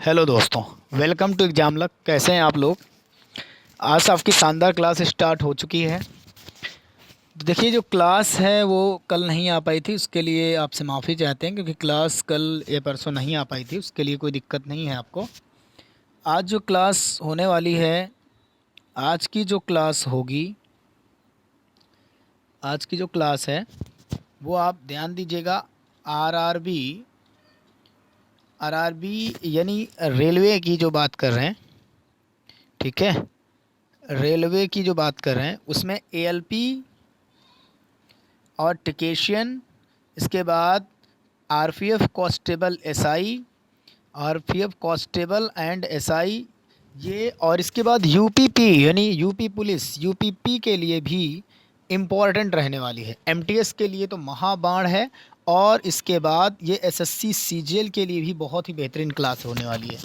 Hello दोस्तों, welcome to exam luck. कैसे हैं आप लोग। आज आपकी शानदार क्लास स्टार्ट हो चुकी है। तो देखिए, जो क्लास है वो कल नहीं आ पाई थी, उसके लिए आपसे माफ़ी चाहते हैं क्योंकि क्लास कल या परसों नहीं आ पाई थी। उसके लिए कोई दिक्कत नहीं है आपको। आज जो क्लास होने वाली है, आज की जो क्लास होगी, आज की जो क्लास है वो आप ध्यान दीजिएगा। आरआरबी आरआरबी यानी रेलवे की जो बात कर रहे हैं, ठीक है। रेलवे की जो बात कर रहे हैं उसमें एएलपी और टिकेशियन, इसके बाद RPF constable SI, RPF constable and SI, ये और इसके बाद यूपीपी यानी यूपी पुलिस, यूपीपी के लिए भी इम्पॉर्टेंट रहने वाली है। एमटीएस के लिए तो महाबाण है, और इसके बाद ये एसएससी सीजीएल के लिए भी बहुत ही बेहतरीन क्लास होने वाली है।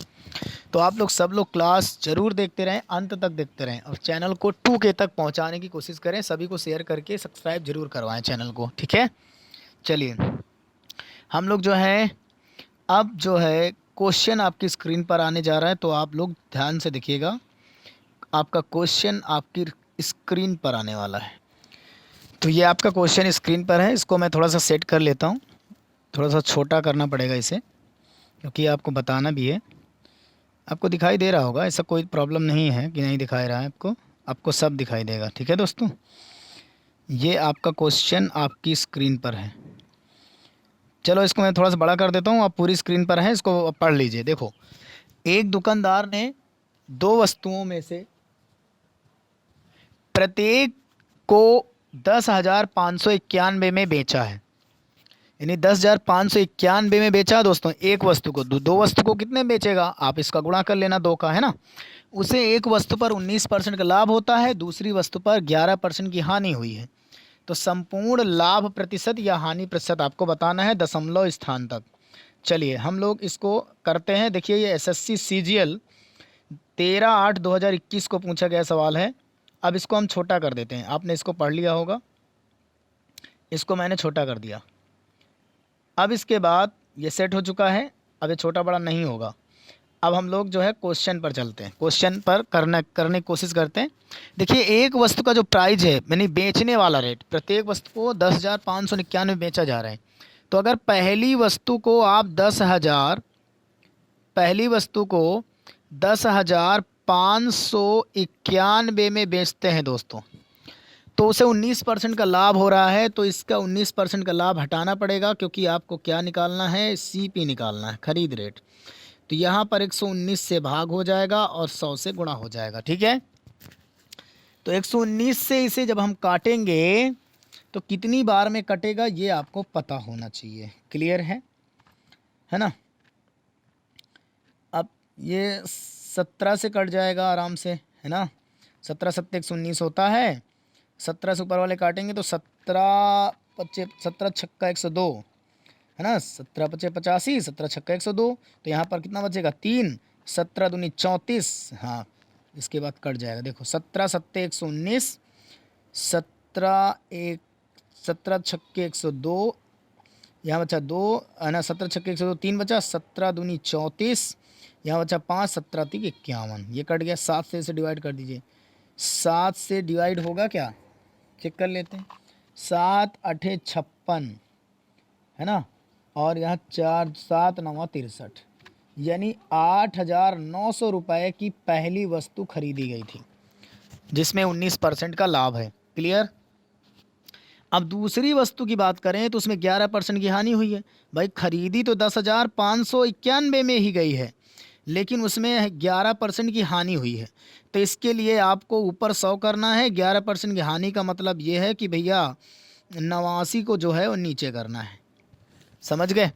तो आप लोग सब लोग क्लास ज़रूर देखते रहें, अंत तक देखते रहें, और चैनल को 2K तक पहुंचाने की कोशिश करें। सभी को शेयर करके सब्सक्राइब जरूर करवाएं चैनल को, ठीक है। चलिए, हम लोग जो है अब जो है क्वेश्चन आपकी स्क्रीन पर आने जा रहा है, तो आप लोग ध्यान से देखिएगा। आपका क्वेश्चन आपकी स्क्रीन पर आने वाला है। तो ये आपका क्वेश्चन स्क्रीन पर है। इसको मैं थोड़ा सा सेट कर लेता हूँ, थोड़ा सा छोटा करना पड़ेगा इसे, क्योंकि आपको बताना भी है। आपको दिखाई दे रहा होगा, ऐसा कोई प्रॉब्लम नहीं है कि नहीं दिखाई रहा है आपको। आपको सब दिखाई देगा, ठीक है दोस्तों। ये आपका क्वेश्चन आपकी स्क्रीन पर है। चलो, इसको मैं थोड़ा सा बड़ा कर देता हूँ। आप पूरी स्क्रीन पर है, इसको पढ़ लीजिए। देखो, एक दुकानदार ने दो वस्तुओं में से प्रत्येक को 10,591 में बेचा है। यानी 10,591 में बेचा दोस्तों एक वस्तु को। दो वस्तु को कितने बेचेगा, आप इसका गुणा कर लेना, दो का, है ना। उसे एक वस्तु पर 19% का लाभ होता है, दूसरी वस्तु पर 11% की हानि हुई है। तो संपूर्ण लाभ प्रतिशत या हानि प्रतिशत आपको बताना है दशमलव स्थान तक। चलिए, हम लोग इसको करते हैं। देखिए, ये एसएससी सीजीएल 13/8/2021 को पूछा गया सवाल है। अब इसको हम छोटा कर देते हैं। आपने इसको पढ़ लिया होगा, इसको मैंने छोटा कर दिया। अब इसके बाद ये सेट हो चुका है, अब ये छोटा बड़ा नहीं होगा। अब हम लोग जो है क्वेश्चन पर चलते हैं, क्वेश्चन पर करने की कोशिश करते हैं। देखिए, एक वस्तु का जो प्राइस है यानी बेचने वाला रेट, प्रत्येक वस्तु को 10,591 बेचा जा रहा है। तो अगर पहली वस्तु को आप 10,000, पहली वस्तु को 10,591 में बेचते हैं दोस्तों, तो उसे 19% का लाभ हो रहा है। तो इसका 19% का लाभ हटाना पड़ेगा, क्योंकि आपको क्या निकालना है, सीपी निकालना है, खरीद रेट। तो यहाँ पर 119 से भाग हो जाएगा और 100 से गुणा हो जाएगा, ठीक है। तो 119 से इसे जब हम काटेंगे तो कितनी बार में कटेगा ये आपको पता होना चाहिए। क्लियर है ना। अब ये 17 से कट जाएगा आराम से, है ना। 17 सत्ते 119 होता है। 17 से ऊपर वाले काटेंगे तो 17 पच्चे 17 छक्का 102, है ना। 17 पच्चे 85, 17 छक्का 102। तो यहाँ पर कितना बचेगा, 3। 17 दूनी 34, हाँ। इसके बाद कट जाएगा। देखो, 17 सत्ते 119, 17 छक्के 102, यहाँ बचा 2, है ना। 17 छक्के 102, 3 बचा। 17 दूनी 34, यहाँ बचा 5, 17 तीन 51, ये कट गया। 7 से इसे डिवाइड कर दीजिए। 7 से डिवाइड होगा क्या, चेक कर लेते हैं। 7 8 56, है ना। और यहाँ 4 7 9 63, यानी 8,900 रुपये की पहली वस्तु खरीदी गई थी, जिसमें 19% का लाभ है। क्लियर। अब दूसरी वस्तु की बात करें तो उसमें 11% की हानि हुई है। भाई, खरीदी तो 10,591 में ही गई है, लेकिन उसमें 11% की हानि हुई है। तो इसके लिए आपको ऊपर 100 करना है। 11% की हानि का मतलब ये है कि भैया 89 को जो है वो नीचे करना है। समझ गए।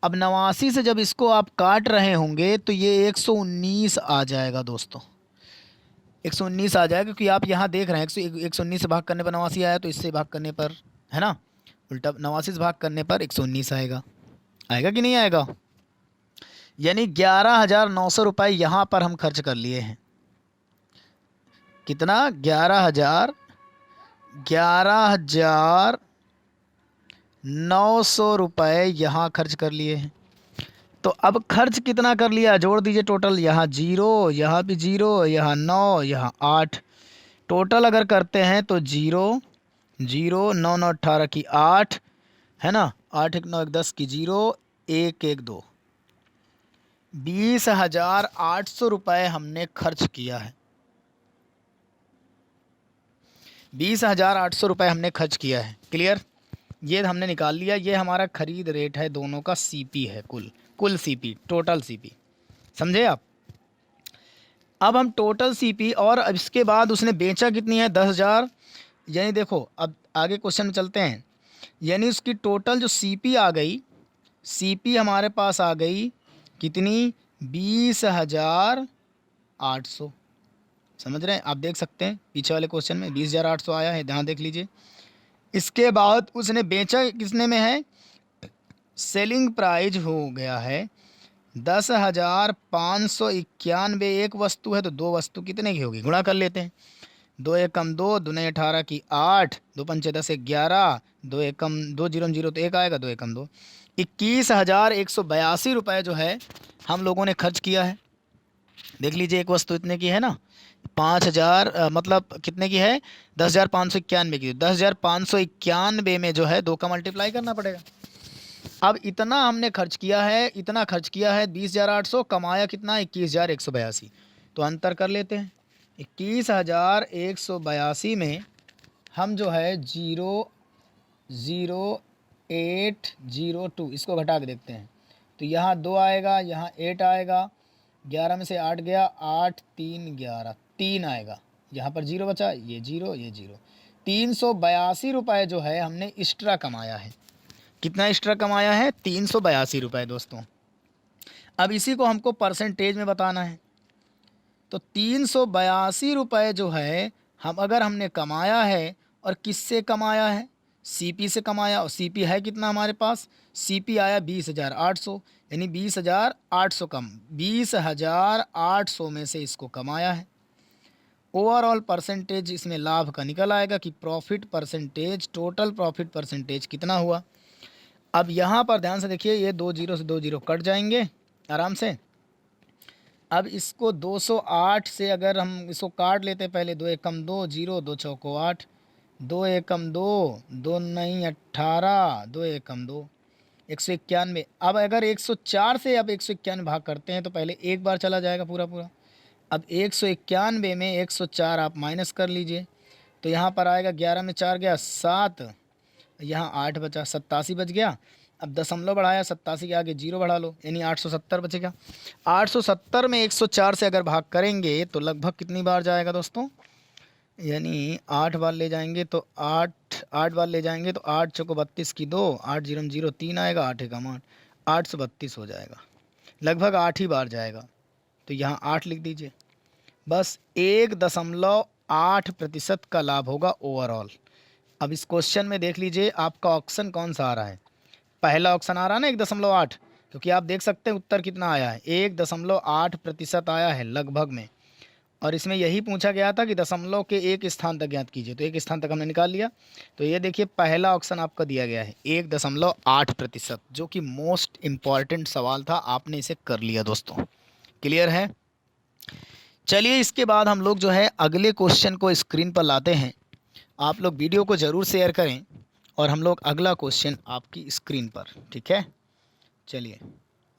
अब 89 से जब इसको आप काट रहे होंगे तो ये 119 आ जाएगा दोस्तों। 119 आ जाएगा, क्योंकि आप यहाँ देख रहे हैं 119 से भाग करने पर 89 आया, तो इससे भाग करने पर, है ना, उल्टा 89 से भाग करने पर 119 आएगा। आएगा कि नहीं आएगा। यानी 11,900 रुपये यहाँ पर हम खर्च कर लिए हैं। कितना, 11,900 रुपये यहाँ खर्च कर लिए हैं। तो अब खर्च कितना कर लिया, जोड़ दीजिए टोटल। यहाँ 0, यहाँ भी 0, यहाँ 9, यहाँ 8। टोटल अगर करते हैं तो 0 0, 9 9 18 की 8 है ना, 8 1 9 1 10 की 0, 1 1 2, 20,800 रुपये हमने खर्च किया है। 20,800 रुपये हमने खर्च किया है। क्लियर, ये हमने निकाल लिया। ये हमारा खरीद रेट है, दोनों का सीपी है, कुल सीपी, टोटल सीपी, समझे आप। अब हम टोटल सीपी, और अब इसके बाद उसने बेचा कितनी है, 10,000। यानी देखो अब आगे क्वेश्चन में चलते हैं। यानी उसकी टोटल जो सीपी आ गई, सीपी हमारे पास आ गई कितनी, 20,800। समझ रहे हैं आप, देख सकते हैं पीछे वाले क्वेश्चन में 20,800 आया है, ध्यान देख लीजिए। इसके बाद उसने बेचा कितने में है, सेलिंग प्राइस हो गया है 10,591। एक वस्तु है तो दो वस्तु कितने की होगी, गुणा कर लेते हैं। 2 एक कम 2, 2 नहीं 18 की 8, 2 पंचे 10 11, 2 एक कम 2 0 0 तो 1 आएगा, 2 एक कम 2, 21,182 रुपये जो है हम लोगों ने खर्च किया है। देख लीजिए एक वस्तु इतने की है ना, 5,000 मतलब कितने की है, 10,591 की। 10,591 में जो है 2 का मल्टीप्लाई करना पड़ेगा। अब इतना हमने खर्च किया है, इतना खर्च किया है 20,800, कमाया कितना, 21,182। तो अंतर कर लेते हैं। 21,182 में हम जो है 0,0802 इसको घटा के देखते हैं तो यहाँ 2 आएगा, यहाँ 8 आएगा, 11 में से 8 गया, 8 3 11, 3 आएगा, यहाँ पर 0 बचा, ये 0 ये 0। 382 रुपये जो है हमने एक्स्ट्रा कमाया है। कितना एक्स्ट्रा कमाया है, 382 रुपये दोस्तों। अब इसी को हमको परसेंटेज में बताना है। तो 382 रुपये जो है हम अगर हमने कमाया है, और किससे कमाया है, सीपी से कमाया। और सीपी है कितना हमारे पास, सीपी आया 20,800, यानी 20,800 कम 20,800 में से इसको कमाया है। ओवरऑल परसेंटेज इसमें लाभ का निकल आएगा कि profit percentage, total profit percentage कितना हुआ। अब यहाँ पर ध्यान से देखिए, ये 2 0 से 2 0 कट जाएंगे आराम से। अब इसको 208 से अगर हम इसको काट लेते हैं, पहले 2 एक कम 2 0, 2 चौको 8, 2 एक कम 2, 2 नहीं 18, 2 एक कम 2, 191। अब अगर 104 से अब 191 भाग करते हैं तो पहले एक बार चला जाएगा पूरा पूरा। अब 191 में 104 आप माइनस कर लीजिए तो यहाँ पर आएगा, 11 में 4 गया 7, यहाँ 8 बचा, 87 बच गया। अब दशमलव बढ़ाया, 87 के आगे 0 बढ़ा लो, यानी 870 बचेगा। 870 में 104 से अगर भाग करेंगे तो लगभग कितनी बार जाएगा दोस्तों, यानी 8 बार ले जाएंगे तो 8 बार ले जाएंगे तो 8 चौको 32 की 2, 8 0 0 3 आएगा, 8 एकम 8, 832 हो जाएगा। लगभग 8 ही बार जाएगा, तो यहाँ 8 लिख दीजिए। बस 1.8% का लाभ होगा ओवरऑल। अब इस क्वेश्चन में देख लीजिए आपका ऑप्शन कौन सा आ रहा है। पहला ऑप्शन आ रहा है ना 1.8, क्योंकि आप देख सकते हैं उत्तर कितना आया है, 1.8% आया है लगभग में। और इसमें यही पूछा गया था कि दशमलव के एक स्थान तक ज्ञात कीजिए, तो एक स्थान तक हमने निकाल लिया। तो ये देखिए पहला ऑप्शन आपका दिया गया है 1.8%, जो कि मोस्ट इम्पॉर्टेंट सवाल था, आपने इसे कर लिया दोस्तों। क्लियर है। चलिए इसके बाद हम लोग जो है अगले क्वेश्चन को स्क्रीन पर लाते हैं। आप लोग वीडियो को ज़रूर शेयर करें और हम लोग अगला क्वेश्चन आपकी स्क्रीन पर, ठीक है। चलिए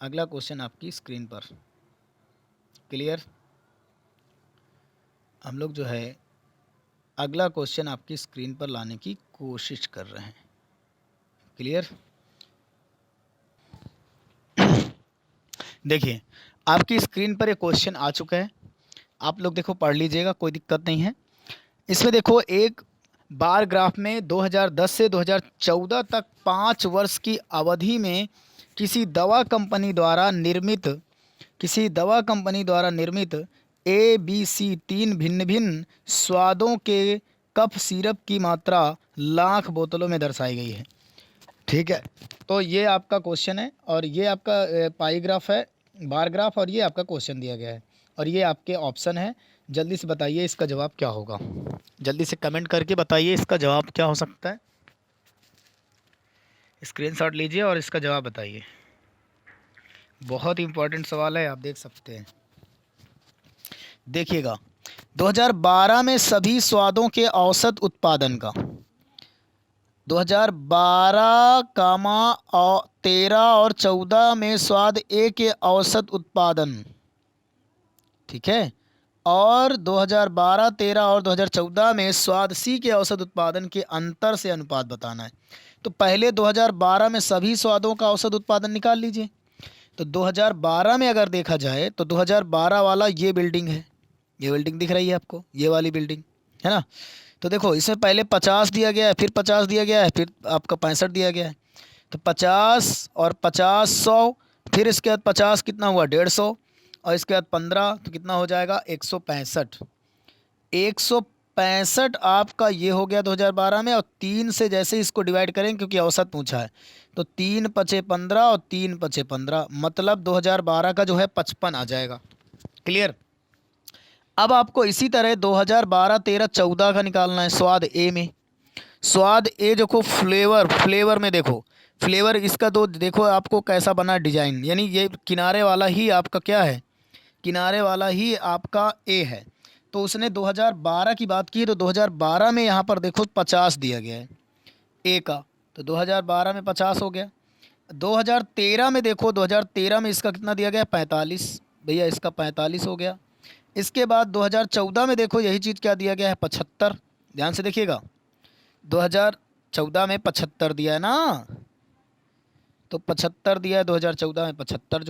अगला क्वेश्चन आपकी स्क्रीन पर। क्लियर, हम लोग जो है अगला क्वेश्चन आपकी स्क्रीन पर लाने की कोशिश कर रहे हैं। क्लियर, देखिए आपकी स्क्रीन पर एक क्वेश्चन आ चुका है, आप लोग देखो पढ़ लीजिएगा, कोई दिक्कत नहीं है। इसमें देखो एक बार ग्राफ में 2010 से 2014 तक 5 वर्ष की अवधि में किसी दवा कंपनी द्वारा निर्मित ABC 3 भिन्न भिन्न स्वादों के कफ सिरप की मात्रा लाख बोतलों में दर्शाई गई है। ठीक है, तो ये आपका क्वेश्चन है और ये आपका पाई ग्राफ है, बार ग्राफ, और ये आपका क्वेश्चन दिया गया है और ये आपके ऑप्शन है। जल्दी से बताइए इसका जवाब क्या होगा, जल्दी से कमेंट करके बताइए इसका जवाब क्या हो सकता है। स्क्रीनशॉट लीजिए और इसका जवाब बताइए। बहुत इंपॉर्टेंट सवाल है, आप देख सकते हैं। देखिएगा, 2012 में सभी स्वादों के औसत उत्पादन का, 2012 कामा और 13 और 14 में स्वाद ए के औसत उत्पादन, ठीक है, और 2012, 13 और 2014 में स्वाद सी के औसत उत्पादन के अंतर से अनुपात बताना है। तो पहले 2012 में सभी स्वादों का औसत उत्पादन निकाल लीजिए। तो 2012 में अगर देखा जाए तो 2012 वाला ये बिल्डिंग है, ये बिल्डिंग दिख रही है आपको, ये वाली बिल्डिंग है ना। तो देखो, इसमें पहले 50 दिया गया है, फिर 50 दिया गया है, फिर आपका 65 दिया गया है। तो 50 और 50 100, फिर इसके बाद 50 कितना हुआ 150, और इसके बाद 15 तो कितना हो जाएगा 165। 165 आपका ये हो गया 2012 में। और 3 से जैसे इसको डिवाइड करें, क्योंकि औसत पूछा है, तो 3 पचे 15 और 3 पचे 15, मतलब 2012 का जो है 55 आ जाएगा। क्लियर। अब आपको इसी तरह 2012, 13, 14 का निकालना है स्वाद ए में। स्वाद ए देखो, फ्लेवर में देखो, फ्लेवर इसका तो देखो आपको कैसा बना डिजाइन, यानी ये किनारे वाला ही आपका क्या है, किनारे वाला ही आपका ए है। तो उसने 2012 की बात की, तो 2012 में यहाँ पर देखो 50 दिया गया है ए का, तो 2012 में 50 हो गया। 2013 में देखो, 2013 में इसका कितना दिया गया 45, भैया इसका 45 हो गया। इसके बाद 2014 में देखो यही चीज़ क्या दिया गया है 75, ध्यान से देखिएगा, 2014 में 75 दिया है ना, तो 75 दिया है 2014 में, 75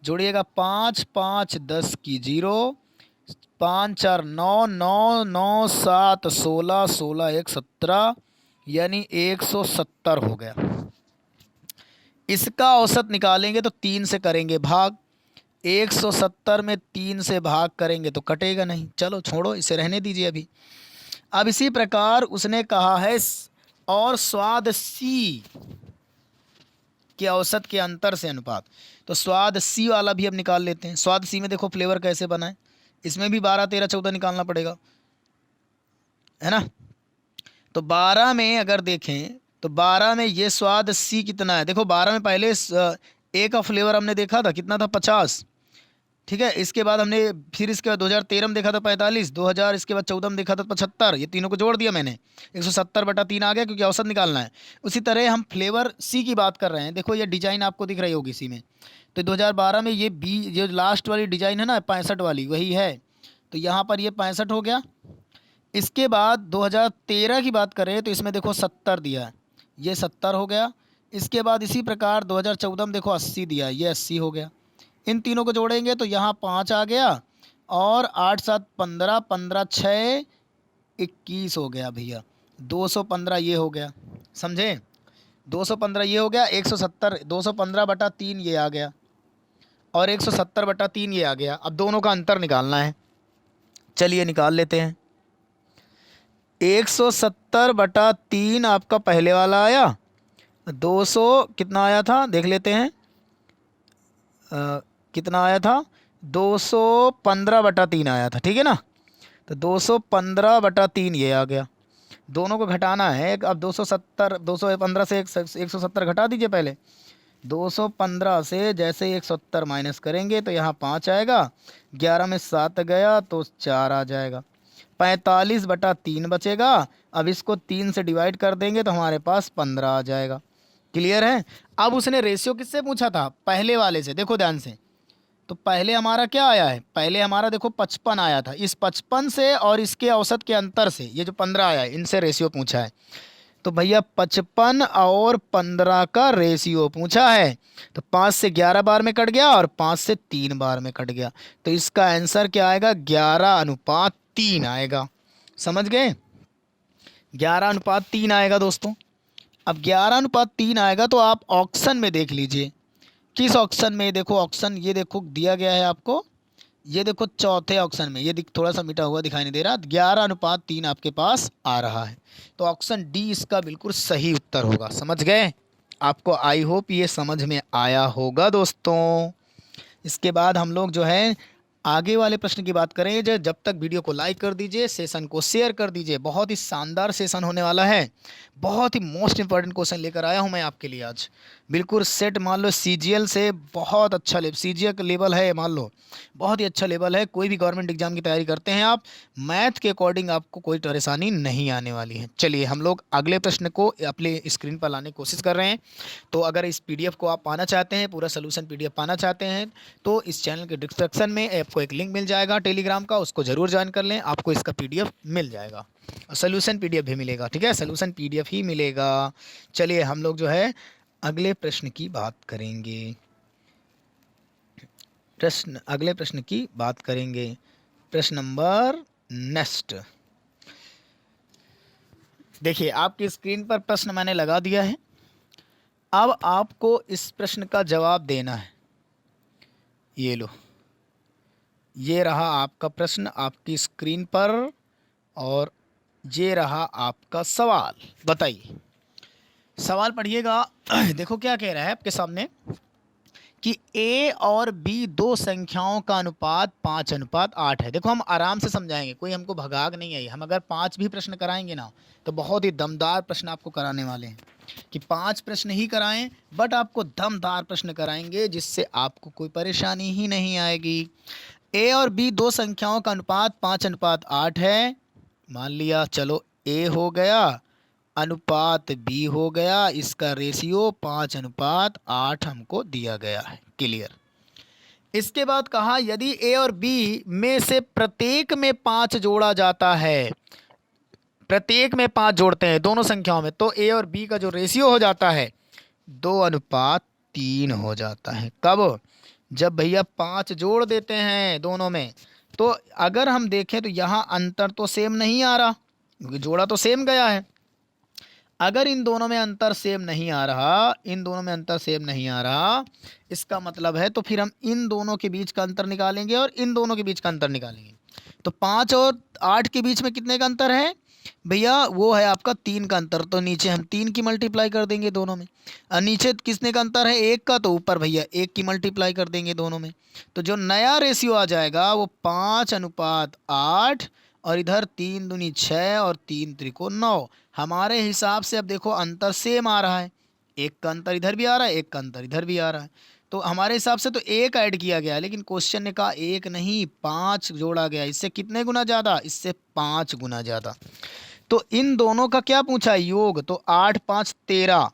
जोड़िएगा, 5 5 10 की 0, 5 4 9 9 9 7 16 16 1 17, यानी 170 हो गया। इसका औसत निकालेंगे तो 3 से करेंगे भाग, 170 में 3 से भाग करेंगे तो कटेगा नहीं, चलो छोड़ो इसे, रहने दीजिए अभी। अब इसी प्रकार उसने कहा है और स्वाद सी के औसत के अंतर से अनुपात, तो स्वाद सी वाला भी अब निकाल लेते हैं। स्वाद सी में देखो फ्लेवर कैसे बना है, इसमें भी 12, 13, 14 निकालना पड़ेगा, है ना। तो 12 में अगर देखें तो 12 में ये स्वाद सी कितना है, देखो 12 में पहले ए का फ्लेवर हमने देखा था कितना था 50, ठीक है। इसके बाद हमने फिर इसके बाद 2013 में देखा था 45, 2000 इसके बाद 14 में देखा था 75, ये तीनों को जोड़ दिया मैंने, 170/3 आ गया, क्योंकि औसत निकालना है। उसी तरह हम फ्लेवर सी की बात कर रहे हैं, देखो ये डिजाइन आपको दिख रही होगी इसी में। तो 2012 में ये बी, जो लास्ट वाली डिजाइन है ना 65 वाली, वही है, तो यहाँ पर ये 65 हो गया। इसके बाद 2013 की बात करें तो इसमें देखो 70 दिया है, ये 70 हो गया। इसके बाद इसी प्रकार 2014 में देखो 80 दिया है, ये 80 हो गया। इन तीनों को जोड़ेंगे तो यहाँ 5 आ गया, और 8 7 15, 15 6 21 हो गया भैया, 215 ये हो गया, समझे, 215 ये हो गया, 170, 215/3 ये आ गया, और 170/3 ये आ गया। अब दोनों का अंतर निकालना है, चलिए निकाल लेते हैं। 170/3 आपका पहले वाला आया, 200 कितना आया था देख लेते हैं, कितना आया था 215/3 आया था, ठीक है ना। तो 215/3 ये आ गया, दोनों को घटाना है। अब 215 से 170 घटा दीजिए पहले, 215 से जैसे 170 माइनस करेंगे तो यहाँ 5 आएगा, 11 में 7 गया तो 4 आ जाएगा, 45/3 बचेगा। अब इसको 3 से डिवाइड कर देंगे तो हमारे पास 15 आ जाएगा। क्लियर है। अब उसने रेशियो किससे पूछा था, पहले वाले से, देखो ध्यान से। तो पहले हमारा क्या आया है, पहले हमारा देखो 55 आया था, इस 55 से और इसके औसत के अंतर से ये जो 15 आया है, इनसे रेशियो पूछा है। तो भैया 55 और 15 का रेशियो पूछा है, तो 5 से 11 बार में कट गया और 5 से 3 बार में कट गया, तो इसका आंसर क्या आएगा 11:3 आएगा। समझ गए, 11:3 आएगा दोस्तों। अब 11:3 आएगा तो आप ऑप्शन में देख लीजिए, किस ऑप्शन में, देखो ऑप्शन ये देखो दिया गया है आपको, ये देखो चौथे ऑप्शन में, ये थोड़ा सा मिटा हुआ दिखाई नहीं दे रहा, 11:3 आपके पास आ रहा है, तो ऑप्शन डी इसका बिल्कुल सही उत्तर होगा। समझ गए, आपको आई होप ये समझ में आया होगा दोस्तों। इसके बाद हम लोग जो है आगे वाले प्रश्न की बात करें, जब तक वीडियो को लाइक कर दीजिए, सेशन को शेयर कर दीजिए। बहुत ही शानदार सेशन होने वाला है, बहुत ही मोस्ट इंपॉर्टेंट क्वेश्चन लेकर आया हूं मैं आपके लिए आज। बिल्कुल सेट मान लो सीजीएल से, बहुत अच्छा लेवल सीजीएल का लेवल है, मान लो बहुत ही अच्छा लेवल है। कोई भी गवर्नमेंट एग्जाम की तैयारी करते हैं आप, मैथ के अकॉर्डिंग आपको कोई परेशानी नहीं आने वाली है। चलिए हम लोग अगले प्रश्न को अपने स्क्रीन पर लाने की कोशिश कर रहे हैं। तो अगर इस पीडीएफ को आप पाना चाहते हैं, पूरा सोल्यूशन पीडीएफ पाना चाहते हैं, तो इस चैनल के डिस्क्रिप्शन में आपको एक लिंक मिल जाएगा टेलीग्राम का, उसको ज़रूर ज्वाइन कर लें, आपको इसका पीडीएफ मिल जाएगा और सोल्यूशन पीडीएफ भी मिलेगा। ठीक है, सोल्यूशन पीडीएफ ही मिलेगा। चलिए हम लोग जो है अगले प्रश्न की बात करेंगे। अगले प्रश्न की बात करेंगे। प्रश्न नंबर नेक्स्ट। देखिए आपकी स्क्रीन पर प्रश्न मैंने लगा दिया है। अब आपको इस प्रश्न का जवाब देना है। ये लो, ये रहा आपका प्रश्न आपकी स्क्रीन पर और ये रहा आपका सवाल। बताइए, सवाल पढ़िएगा। देखो क्या कह रहा है आपके सामने कि A और B दो संख्याओं का अनुपात 5:8 है। देखो हम आराम से समझाएंगे, कोई हमको भगाग नहीं है। हम अगर 5 भी प्रश्न कराएंगे ना, तो बहुत ही दमदार प्रश्न आपको कराने वाले हैं कि 5 प्रश्न ही कराएं, बट आपको दमदार प्रश्न कराएंगे जिससे आपको कोई परेशानी ही नहीं आएगी। A और B दो संख्याओं का अनुपात 5:8 है। मान लिया, चलो A हो गया, अनुपात B हो गया, इसका रेशियो 5:8 हमको दिया गया है। क्लियर। इसके बाद कहा यदि A और B में से प्रत्येक में 5 जोड़ा जाता है, प्रत्येक में 5 जोड़ते हैं दोनों संख्याओं में, तो A और B का जो रेशियो हो जाता है 2:3 हो जाता है। कब? जब भैया 5 जोड़ देते हैं दोनों में। तो अगर हम देखें तो यहाँ अंतर तो सेम नहीं आ रहा, क्योंकि जोड़ा तो सेम गया है। अगर इन दोनों में अंतर सेम नहीं आ रहा, इन दोनों में अंतर सेम नहीं आ रहा, इसका मतलब है तो फिर हम इन दोनों के बीच का अंतर निकालेंगे और इन दोनों के बीच का अंतर निकालेंगे। तो 5 और 8 के बीच में कितने का अंतर है भैया? वो है आपका 3 का अंतर। तो नीचे हम 3 की मल्टीप्लाई कर देंगे दोनों में, और नीचे किसने का अंतर है? 1 का, तो ऊपर भैया 1 की मल्टीप्लाई कर देंगे दोनों में। तो जो नया रेशियो आ जाएगा वो 5:8 और इधर 3 दूनी 6 और 3 त्रिको 9। हमारे हिसाब से अब देखो अंतर सेम आ रहा है, 1 का अंतर इधर भी आ रहा है, 1 का अंतर इधर भी आ रहा है। तो हमारे हिसाब से तो 1 ऐड किया गया, लेकिन क्वेश्चन ने कहा 1 नहीं 5 जोड़ा गया। इससे कितने गुना ज़्यादा? इससे 5 गुना ज़्यादा। तो इन दोनों का क्या पूछा? योग। तो 8 5 13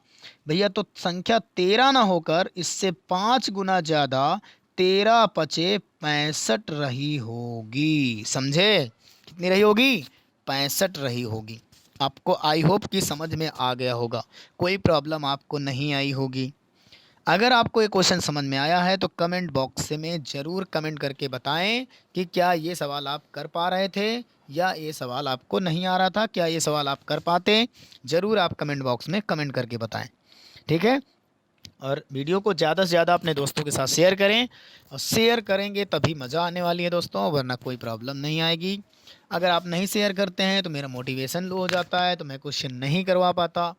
भैया, तो संख्या 13 ना होकर इससे 5 गुना ज़्यादा 13 पचे 65 रही होगी। समझे? कितनी रही होगी? 65 रही होगी। आपको आई होप कि समझ में आ गया होगा, कोई प्रॉब्लम आपको नहीं आई होगी। अगर आपको ये क्वेश्चन समझ में आया है तो कमेंट बॉक्स में ज़रूर कमेंट करके बताएं कि क्या ये सवाल आप कर पा रहे थे या ये सवाल आपको नहीं आ रहा था। क्या ये सवाल आप कर पाते? ज़रूर आप कमेंट बॉक्स में कमेंट करके बताएं। ठीक है, और वीडियो को ज़्यादा से ज़्यादा अपने दोस्तों के साथ शेयर करें, और शेयर करेंगे तभी मज़ा आने वाली है दोस्तों, वरना कोई प्रॉब्लम नहीं आएगी। अगर आप नहीं शेयर करते हैं तो मेरा मोटिवेशन लो हो जाता है, तो मैं क्वेश्चन नहीं करवा पाता,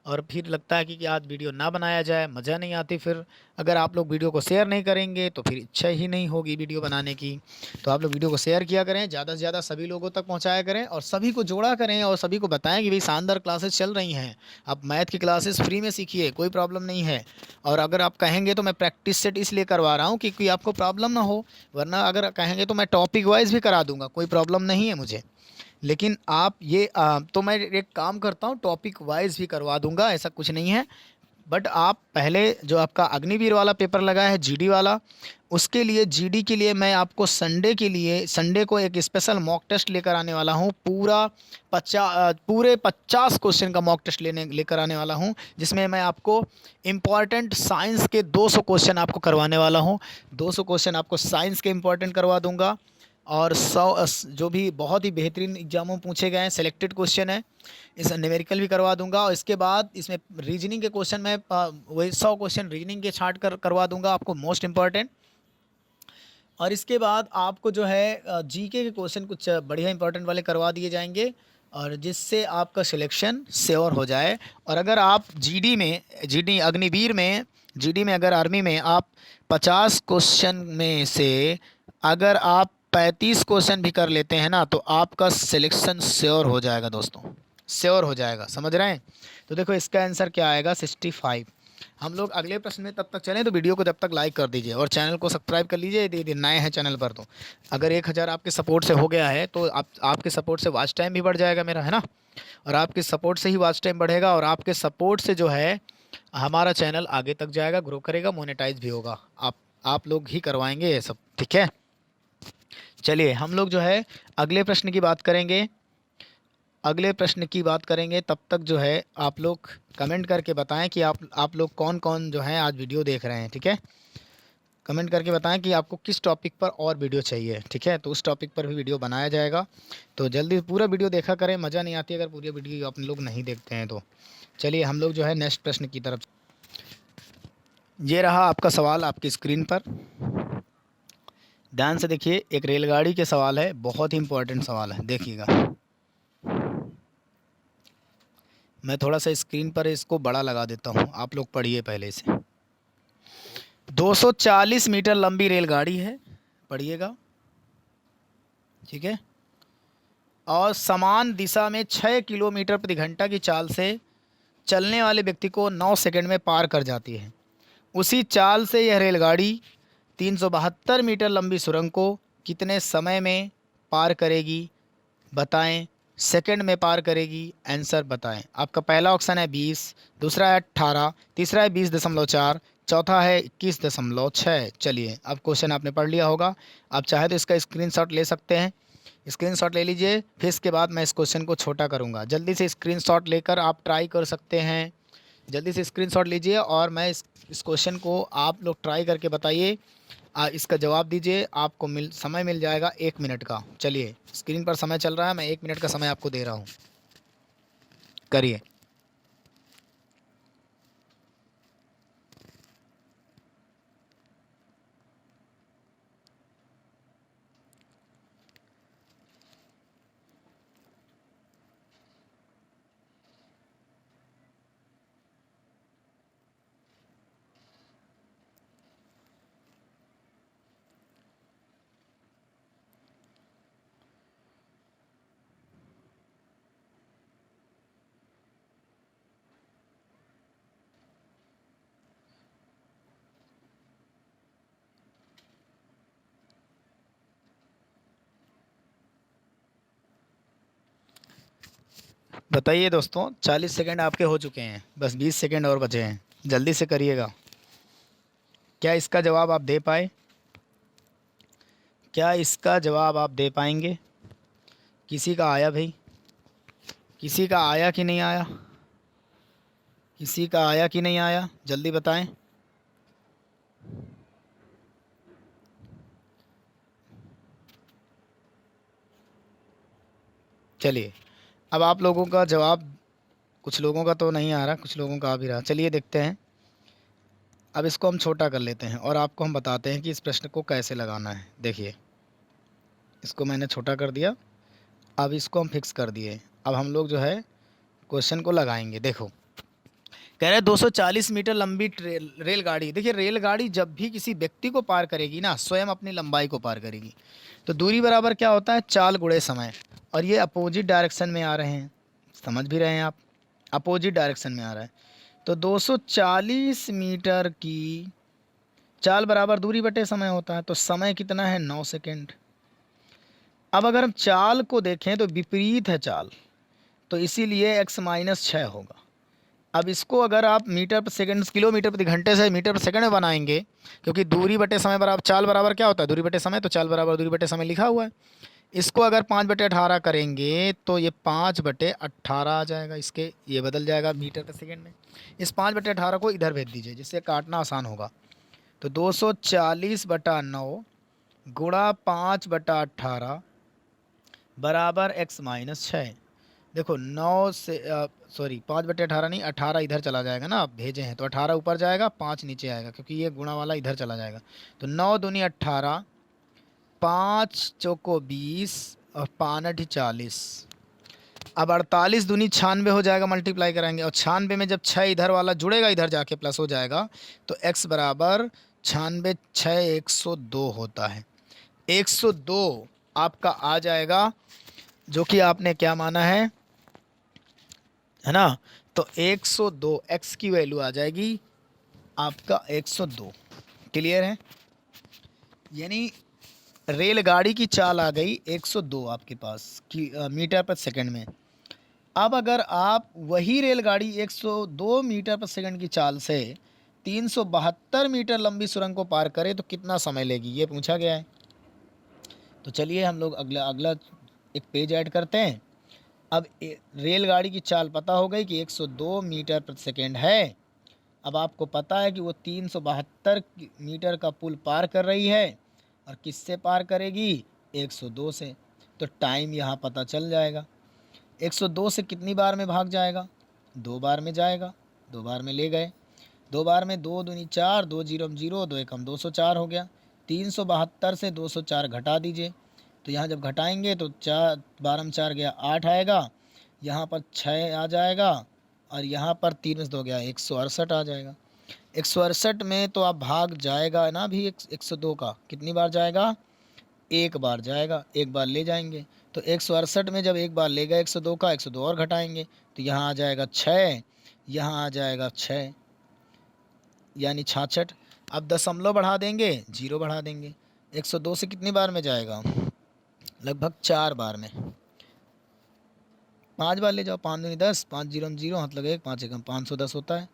और फिर लगता है कि आज वीडियो ना बनाया जाए, मज़ा नहीं आती। फिर अगर आप लोग वीडियो को शेयर नहीं करेंगे तो फिर इच्छा ही नहीं होगी वीडियो बनाने की। तो आप लोग वीडियो को शेयर किया करें, ज़्यादा से ज़्यादा सभी लोगों तक पहुंचाया करें, और सभी को जोड़ा करें, और सभी को बताएं कि भाई शानदार क्लासेस चल रही हैं, आप मैथ की क्लासेस फ्री में सीखिए, कोई प्रॉब्लम नहीं है। और अगर आप कहेंगे तो मैं प्रैक्टिस सेट इसलिए करवा रहा हूँ क्योंकि आपको प्रॉब्लम ना हो, वरना अगर कहेंगे तो मैं टॉपिक वाइज भी करा दूँगा, कोई प्रॉब्लम नहीं है मुझे। लेकिन आप ये तो मैं एक काम करता हूँ, टॉपिक वाइज भी करवा दूंगा, ऐसा कुछ नहीं है। बट आप पहले जो आपका अग्निवीर वाला पेपर लगा है जीडी वाला, उसके लिए जीडी के लिए मैं आपको संडे को एक स्पेशल मॉक टेस्ट लेकर आने वाला हूँ। पूरे 50 क्वेश्चन का मॉक टेस्ट लेकर आने वाला हूँ, जिसमें मैं आपको इम्पॉर्टेंट साइंस के 200 क्वेश्चन आपको करवाने वाला हूँ। 200 क्वेश्चन आपको साइंस के इम्पॉर्टेंट करवा दूँगा, और 100 जो भी बहुत ही बेहतरीन एग्जामों में पूछे गए हैं सेलेक्टेड क्वेश्चन है, इस न्यूमेरिकल भी करवा दूंगा। और इसके बाद इसमें रीजनिंग के क्वेश्चन में वही 100 क्वेश्चन रीजनिंग के छांट कर करवा दूंगा आपको, मोस्ट इंपॉर्टेंट। और इसके बाद आपको जो है जीके के क्वेश्चन कुछ बढ़िया इंपॉर्टेंट वाले करवा दिए जाएंगे, और जिससे आपका सिलेक्शन श्योर हो जाए। और अगर आप जीडी अग्निवीर में, जीडी में अगर आर्मी में आप 50 क्वेश्चन में से अगर आप 35 क्वेश्चन भी कर लेते हैं ना तो आपका सिलेक्शन श्योर हो जाएगा दोस्तों, श्योर हो जाएगा, समझ रहे हैं। तो देखो इसका आंसर क्या आएगा, 65। हम लोग अगले प्रश्न में तब तक चलें तो वीडियो को जब तक लाइक कर दीजिए और चैनल को सब्सक्राइब कर लीजिए यदि नए हैं चैनल पर। तो अगर 1000 आपके सपोर्ट से हो गया है तो आपके सपोर्ट से वॉच टाइम भी बढ़ जाएगा मेरा, है ना। और आपके सपोर्ट से ही वॉच टाइम बढ़ेगा और आपके सपोर्ट से जो है हमारा चैनल आगे तक जाएगा, ग्रो करेगा, मोनेटाइज भी होगा। आप लोग ही करवाएंगे ये सब, ठीक है। चलिए हम लोग जो है अगले प्रश्न की बात करेंगे, अगले प्रश्न की बात करेंगे। तब तक जो है आप लोग कमेंट करके बताएं कि आप लोग कौन कौन जो है आज वीडियो देख रहे हैं, ठीक है। कमेंट करके बताएं कि आपको किस टॉपिक पर और वीडियो चाहिए, ठीक है। तो उस टॉपिक पर भी वीडियो बनाया जाएगा। तो जल्दी पूरा वीडियो देखा करें, मज़ा नहीं आती अगर पूरी वीडियो आप लोग नहीं देखते हैं तो। चलिए हम लोग जो है नेक्स्ट प्रश्न की तरफ। ये रहा आपका सवाल आपकी स्क्रीन पर, ध्यान से देखिए। एक रेलगाड़ी के सवाल है, बहुत ही इंपॉर्टेंट सवाल है, देखिएगा। मैं थोड़ा सा स्क्रीन पर इसको बड़ा लगा देता हूँ, आप लोग पढ़िए पहले से। 240 मीटर लंबी रेलगाड़ी है, पढ़िएगा, ठीक है। और समान दिशा में 6 किलोमीटर प्रति घंटा की चाल से चलने वाले व्यक्ति को 9 सेकंड में पार कर जाती है। उसी चाल से यह रेलगाड़ी 372 मीटर लंबी सुरंग को कितने समय में पार करेगी, बताएं। सेकंड में पार करेगी, आंसर बताएं। आपका पहला ऑप्शन है 20, दूसरा है 18, तीसरा है 20.4, चौथा है 21.6। चलिए अब क्वेश्चन आपने पढ़ लिया होगा, आप चाहे तो इसका स्क्रीनशॉट ले सकते हैं। स्क्रीनशॉट ले लीजिए, फिर इसके बाद मैं इस क्वेश्चन को छोटा करूँगा। जल्दी से स्क्रीनशॉट लेकर आप ट्राई कर सकते हैं। जल्दी से स्क्रीनशॉट लीजिए और मैं इस क्वेश्चन को आप लोग ट्राई करके बताइए, इसका जवाब दीजिए। आपको समय मिल जाएगा 1 मिनट का। चलिए स्क्रीन पर समय चल रहा है, मैं 1 मिनट का समय आपको दे रहा हूँ, करिए। बताइए दोस्तों, 40 सेकंड आपके हो चुके हैं, बस 20 सेकंड और बचे हैं, जल्दी से करिएगा। क्या इसका जवाब आप दे पाए? क्या इसका जवाब आप दे पाएंगे? किसी का आया भाई? किसी का आया कि नहीं आया? किसी का आया कि नहीं आया, जल्दी बताएं। चलिए अब आप लोगों का जवाब, कुछ लोगों का तो नहीं आ रहा, कुछ लोगों का आ भी रहा। चलिए देखते हैं। अब इसको हम छोटा कर लेते हैं और आपको हम बताते हैं कि इस प्रश्न को कैसे लगाना है। देखिए इसको मैंने छोटा कर दिया, अब इसको हम फिक्स कर दिए। अब हम लोग जो है क्वेश्चन को लगाएंगे। देखो कह रहे हैं 240 मीटर लंबी रेलगाड़ी। देखिए रेलगाड़ी जब भी किसी व्यक्ति को पार करेगी ना, स्वयं अपनी लंबाई को पार करेगी। तो दूरी बराबर क्या होता है, चाल गुणे समय। और ये अपोजिट डायरेक्शन में आ रहे हैं, समझ भी रहे हैं आप, अपोजिट डायरेक्शन में आ रहा है। तो 240 मीटर की चाल बराबर दूरी बटे समय होता है। तो समय कितना है, 9 सेकेंड। अब अगर हम चाल को देखें तो विपरीत है चाल, तो इसीलिए x-6 होगा। अब इसको अगर आप मीटर पर सेकंड, किलोमीटर प्रति घंटे से मीटर पर सेकंड में बनाएंगे, क्योंकि दूरी बटे समय बराबर चाल बराबर क्या होता है, दूरी बटे समय, तो चाल बराबर दूरी बटे समय लिखा हुआ है। इसको अगर 5/18 करेंगे तो ये 5/18 आ जाएगा, इसके ये बदल जाएगा मीटर पर सेकंड में। इस 5/18 को इधर भेज दीजिए जिससे काटना आसान होगा। तो 240/9 गुणा 5/18 बराबर x-6। देखो 9 से सॉरी 5/18 नहीं, 18 इधर चला जाएगा ना, आप भेजे हैं तो 18 ऊपर जाएगा, 5 नीचे आएगा, क्योंकि ये गुणा वाला इधर चला जाएगा। तो 9 दूनी 18, 5 चौको 20 और 5 40। अब 48 दूनी 96 हो जाएगा, मल्टीप्लाई कराएंगे। और 96 में जब 6 इधर वाला जुड़ेगा, इधर जाके प्लस हो जाएगा, तो x बराबर 96 6 102 होता है। 102 आपका आ जाएगा, जो कि आपने क्या माना है ना। तो 102 x की वैल्यू आ जाएगी आपका 102। क्लियर है? यानी रेलगाड़ी की चाल आ गई 102 आपके पास मीटर पर सेकंड में। अब अगर आप वही रेलगाड़ी 102 मीटर पर सेकंड की चाल से 372 मीटर लंबी सुरंग को पार करें तो कितना समय लेगी, ये पूछा गया है। तो चलिए हम लोग अगला अगला एक पेज ऐड करते हैं। अब रेलगाड़ी की चाल पता हो गई कि 102 मीटर प्रति सेकेंड है। अब आपको पता है कि वो 372 मीटर का पुल पार कर रही है, और किससे पार करेगी? 102 से। तो टाइम यहाँ पता चल जाएगा। 102 से कितनी बार में भाग जाएगा? 2 बार में जाएगा। 2 बार में ले गए। 2 बार में 2 दूनी 4, 2 जीरो जीरो, 2 एकम 204 हो गया। 372 से 204 घटा दीजिए। तो यहाँ जब घटाएंगे तो 4 12 में 4 गया 8 आएगा, यहाँ पर 6 आ जाएगा, और यहाँ पर 3 से 2 गया 168 आ जाएगा। 168 में तो आप भाग जाएगा ना भी 102 का, कितनी बार जाएगा? एक बार जाएगा, एक बार ले जाएंगे। तो 168 में जब एक बार ले गए 102 का, 102 और घटाएंगे तो यहाँ आ जाएगा 6, यहाँ आ जाएगा 6, यानी 66। अब दशमलव बढ़ा देंगे, जीरो बढ़ा देंगे। 102 से कितनी बार में जाएगा? लगभग 4 बार में। 5 बार ले जाओ, 5 दूनी 10, 5 जीरो जीरो, हाथ लगे 5 एकम 510 होता है।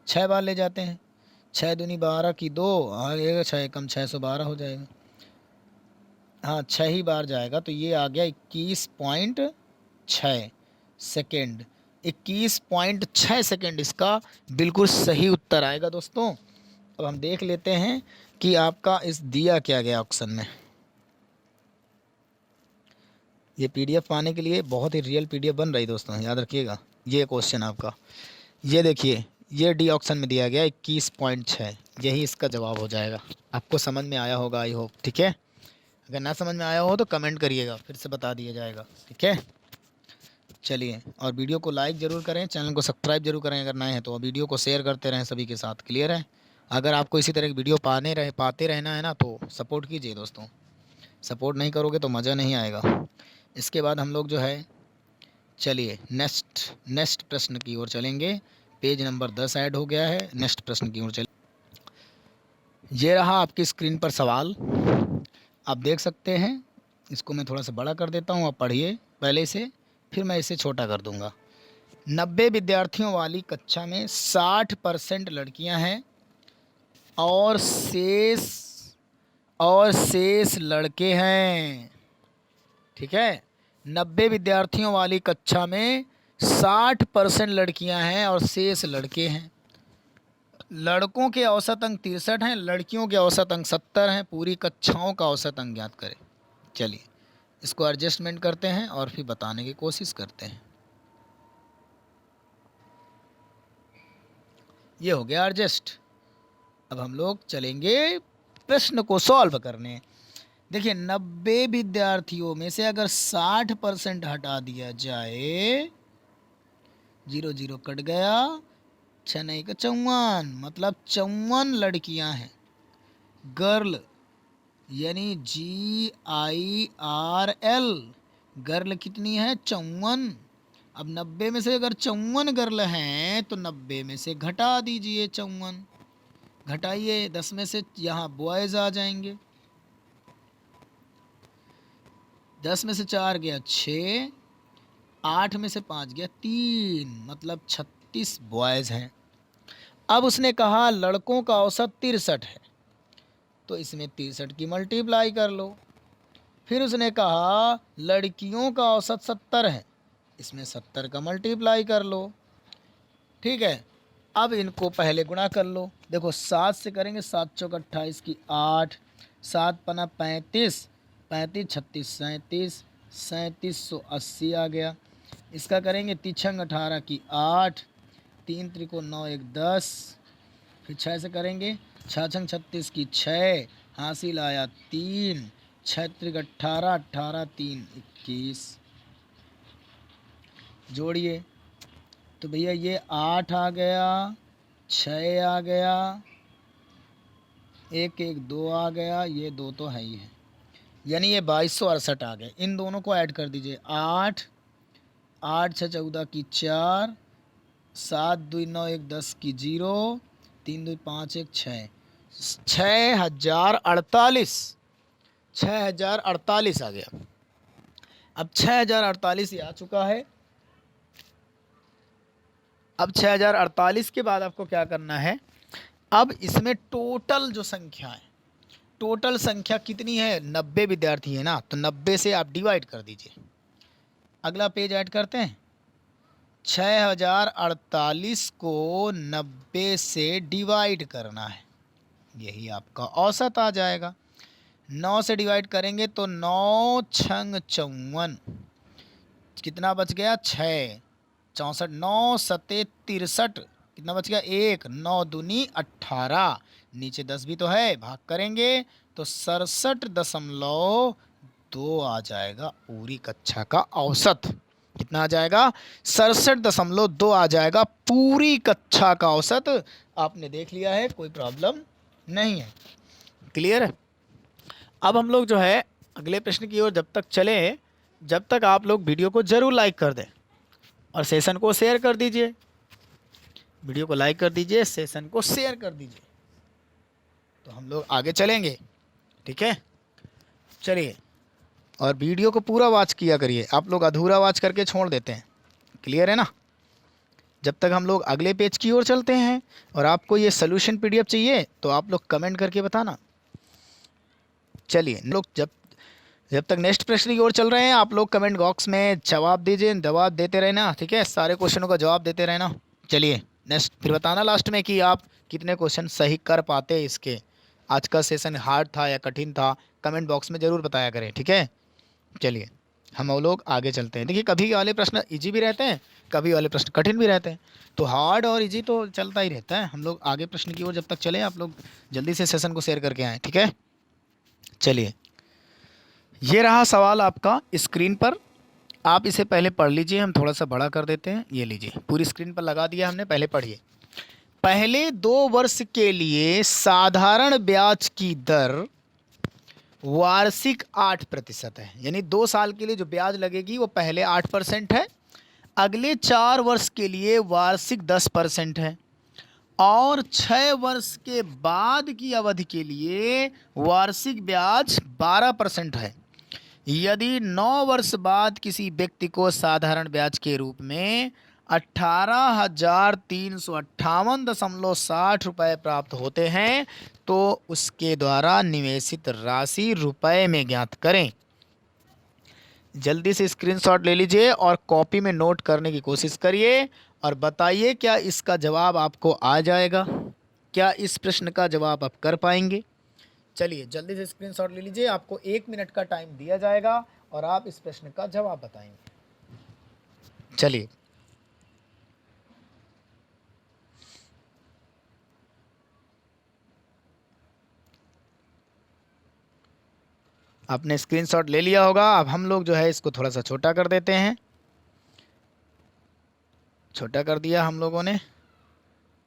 6 बार ले जाते हैं, 6 दूनी 12 की 2 आएगा, 6 एकम 612 हो जाएगा। हाँ 6 ही बार जाएगा, तो ये आ गया 21.6 सेकेंड। 21.6 सेकेंड इसका बिल्कुल सही उत्तर आएगा दोस्तों। अब हम देख लेते हैं कि आपका इस दिया क्या गया ऑप्शन में। ये पीडीएफ पाने के लिए बहुत ही रियल पीडीएफ बन रही दोस्तों, याद रखिएगा। ये क्वेश्चन आपका, ये देखिए, ये डी ऑप्शन में दिया गया 21.6, यही इसका जवाब हो जाएगा। आपको समझ में आया होगा आई होप, ठीक है। अगर ना समझ में आया हो तो कमेंट करिएगा, फिर से बता दिया जाएगा, ठीक है। चलिए, और वीडियो को लाइक ज़रूर करें, चैनल को सब्सक्राइब जरूर करें अगर नए हैं तो, वीडियो को शेयर करते रहें सभी के साथ। क्लियर है? अगर आपको इसी तरह की वीडियो पाते रहना है ना, तो सपोर्ट कीजिए दोस्तों। सपोर्ट नहीं करोगे तो मज़ा नहीं आएगा। इसके बाद हम लोग जो है, चलिए नेक्स्ट प्रश्न की ओर चलेंगे। पेज नंबर 10 ऐड हो गया है, नेक्स्ट प्रश्न की ओर चलिए। ये रहा आपकी स्क्रीन पर सवाल, आप देख सकते हैं। इसको मैं थोड़ा सा बड़ा कर देता हूँ, आप पढ़िए पहले से, फिर मैं इसे छोटा कर दूँगा। 90 विद्यार्थियों वाली कक्षा में 60% लड़कियां हैं, और शेष लड़के हैं, ठीक है। 90 विद्यार्थियों वाली कक्षा में 60% लड़कियां हैं और शेष लड़के हैं। लड़कों के औसत अंक 63 हैं, लड़कियों के औसत अंक 70 हैं। पूरी कक्षाओं का औसत अंक ज्ञात करें। चलिए इसको एडजस्टमेंट करते हैं और फिर बताने की कोशिश करते हैं। ये हो गया एडजस्ट। अब हम लोग चलेंगे प्रश्न को सॉल्व करने। देखिए 90 विद्यार्थियों में से अगर 60% हटा दिया जाए, 0 0 कट गया, 6 नहीं का 54, मतलब 54 लड़कियां हैं। गर्ल यानी GIRL, गर्ल कितनी है? 54। अब 90 में से अगर 54 गर्ल हैं तो 90 में से घटा दीजिए 54, घटाइए 10 में से, यहाँ बॉयज़ आ जाएंगे। 10 में से 4 गया 6, 8 में से 5 गया 3, मतलब 36 बॉयज़ हैं। अब उसने कहा लड़कों का औसत 63 है, तो इसमें 63 की मल्टीप्लाई कर लो। फिर उसने कहा लड़कियों का औसत 70 है, इसमें 70 का मल्टीप्लाई कर लो, ठीक है। अब इनको पहले गुणा कर लो। देखो 7 से करेंगे, 7 चौक 28 की 8, 7 पना 35, 35 36 37, 3780 आ गया। इसका करेंगे तिछंग 18 की 8, 3 त्रिकोण 9 1 10, फिर 6 से करेंगे, 6 छंग 36 की 6, हासिल आया 3, 6 त्रिक 18, 18 3 21। जोड़िए तो भैया ये 8 आ गया, 6 आ गया, 1 1 2 आ गया, ये 2 तो है ही है। यानी ये 2268 आ गए। इन दोनों को ऐड कर दीजिए। 8 8 6 14 की 4, 7 2 9 1 10 की 0, 3 2 5 1 6, 6048, 6048 आ गया। अब 6048 ये आ चुका है। अब 6048 के बाद आपको क्या करना है, अब इसमें टोटल जो संख्या है, टोटल संख्या कितनी है, 90 विद्यार्थी है ना, तो 90 से आप डिवाइड कर दीजिए। अगला पेज ऐड करते हैं। 6048 को 90 से डिवाइड करना है, यही आपका औसत आ जाएगा। 9 से डिवाइड करेंगे तो 9 छंग 54, कितना बच गया, 6 64, 9 सते 63, कितना बच गया, 1, 9 दूनी 18, नीचे 10 भी तो है, भाग करेंगे तो 67.2 आ जाएगा पूरी कक्षा का औसत। कितना आ जाएगा, 67.2 आ जाएगा पूरी कक्षा का औसत। आपने देख लिया है, कोई प्रॉब्लम नहीं है, क्लियर है। अब हम लोग जो है अगले प्रश्न की ओर जब तक चले, जब तक आप लोग वीडियो को ज़रूर लाइक कर दें और सेशन को शेयर कर दीजिए। वीडियो को लाइक कर दीजिए, सेशन को शेयर कर दीजिए, तो हम लोग आगे चलेंगे, ठीक है। चलिए, और वीडियो को पूरा वॉच किया करिए, आप लोग अधूरा वॉच करके छोड़ देते हैं, क्लियर है ना। जब तक हम लोग अगले पेज की ओर चलते हैं और आपको ये सोल्यूशन पीडीएफ चाहिए तो आप लोग कमेंट करके बताना। चलिए लोग, जब जब तक नेक्स्ट प्रश्न की ओर चल रहे हैं, आप लोग कमेंट बॉक्स में जवाब दीजिए, जवाब देते रहना, ठीक है, सारे क्वेश्चनों का जवाब देते रहना। चलिए नेक्स्ट, फिर बताना लास्ट में कि आप कितने क्वेश्चन सही कर पाते इसके। आज का सेशन हार्ड था या कठिन था, कमेंट बॉक्स में ज़रूर बताया करें, ठीक है। चलिए हम लोग आगे चलते हैं। देखिए, कभी वाले प्रश्न इजी भी रहते हैं, कभी वाले प्रश्न कठिन भी रहते हैं, तो हार्ड और इजी तो चलता ही रहता है। हम लोग आगे प्रश्न की ओर जब तक चले, आप लोग जल्दी से सेशन को शेयर करके आएँ, ठीक है। चलिए, ये रहा सवाल आपका स्क्रीन पर, आप इसे पहले पढ़ लीजिए, हम थोड़ा सा बड़ा कर देते हैं। ये लीजिए, पूरी स्क्रीन पर लगा दिया हमने, पहले पढ़िए। पहले 2 वर्ष के लिए साधारण ब्याज की दर वार्षिक 8% है, यानी 2 साल के लिए जो ब्याज लगेगी वो पहले 8% है, अगले 4 वर्ष के लिए वार्षिक 10% है, और 6 वर्ष के बाद की अवधि के लिए वार्षिक ब्याज 12% है। यदि 9 वर्ष बाद किसी व्यक्ति को साधारण ब्याज के रूप में 18,358.60 रुपये प्राप्त होते हैं तो उसके द्वारा निवेशित राशि रुपए में ज्ञात करें। जल्दी से स्क्रीनशॉट ले लीजिए और कॉपी में नोट करने की कोशिश करिए और बताइए क्या इसका जवाब आपको आ जाएगा, क्या इस प्रश्न का जवाब आप कर पाएंगे। चलिए जल्दी से स्क्रीनशॉट ले लीजिए, आपको 1 मिनट का टाइम दिया जाएगा और आप इस प्रश्न का जवाब बताएंगे। चलिए, आपने स्क्रीनशॉट ले लिया होगा। अब हम लोग जो है इसको थोड़ा सा छोटा कर देते हैं, छोटा कर दिया हम लोगों ने,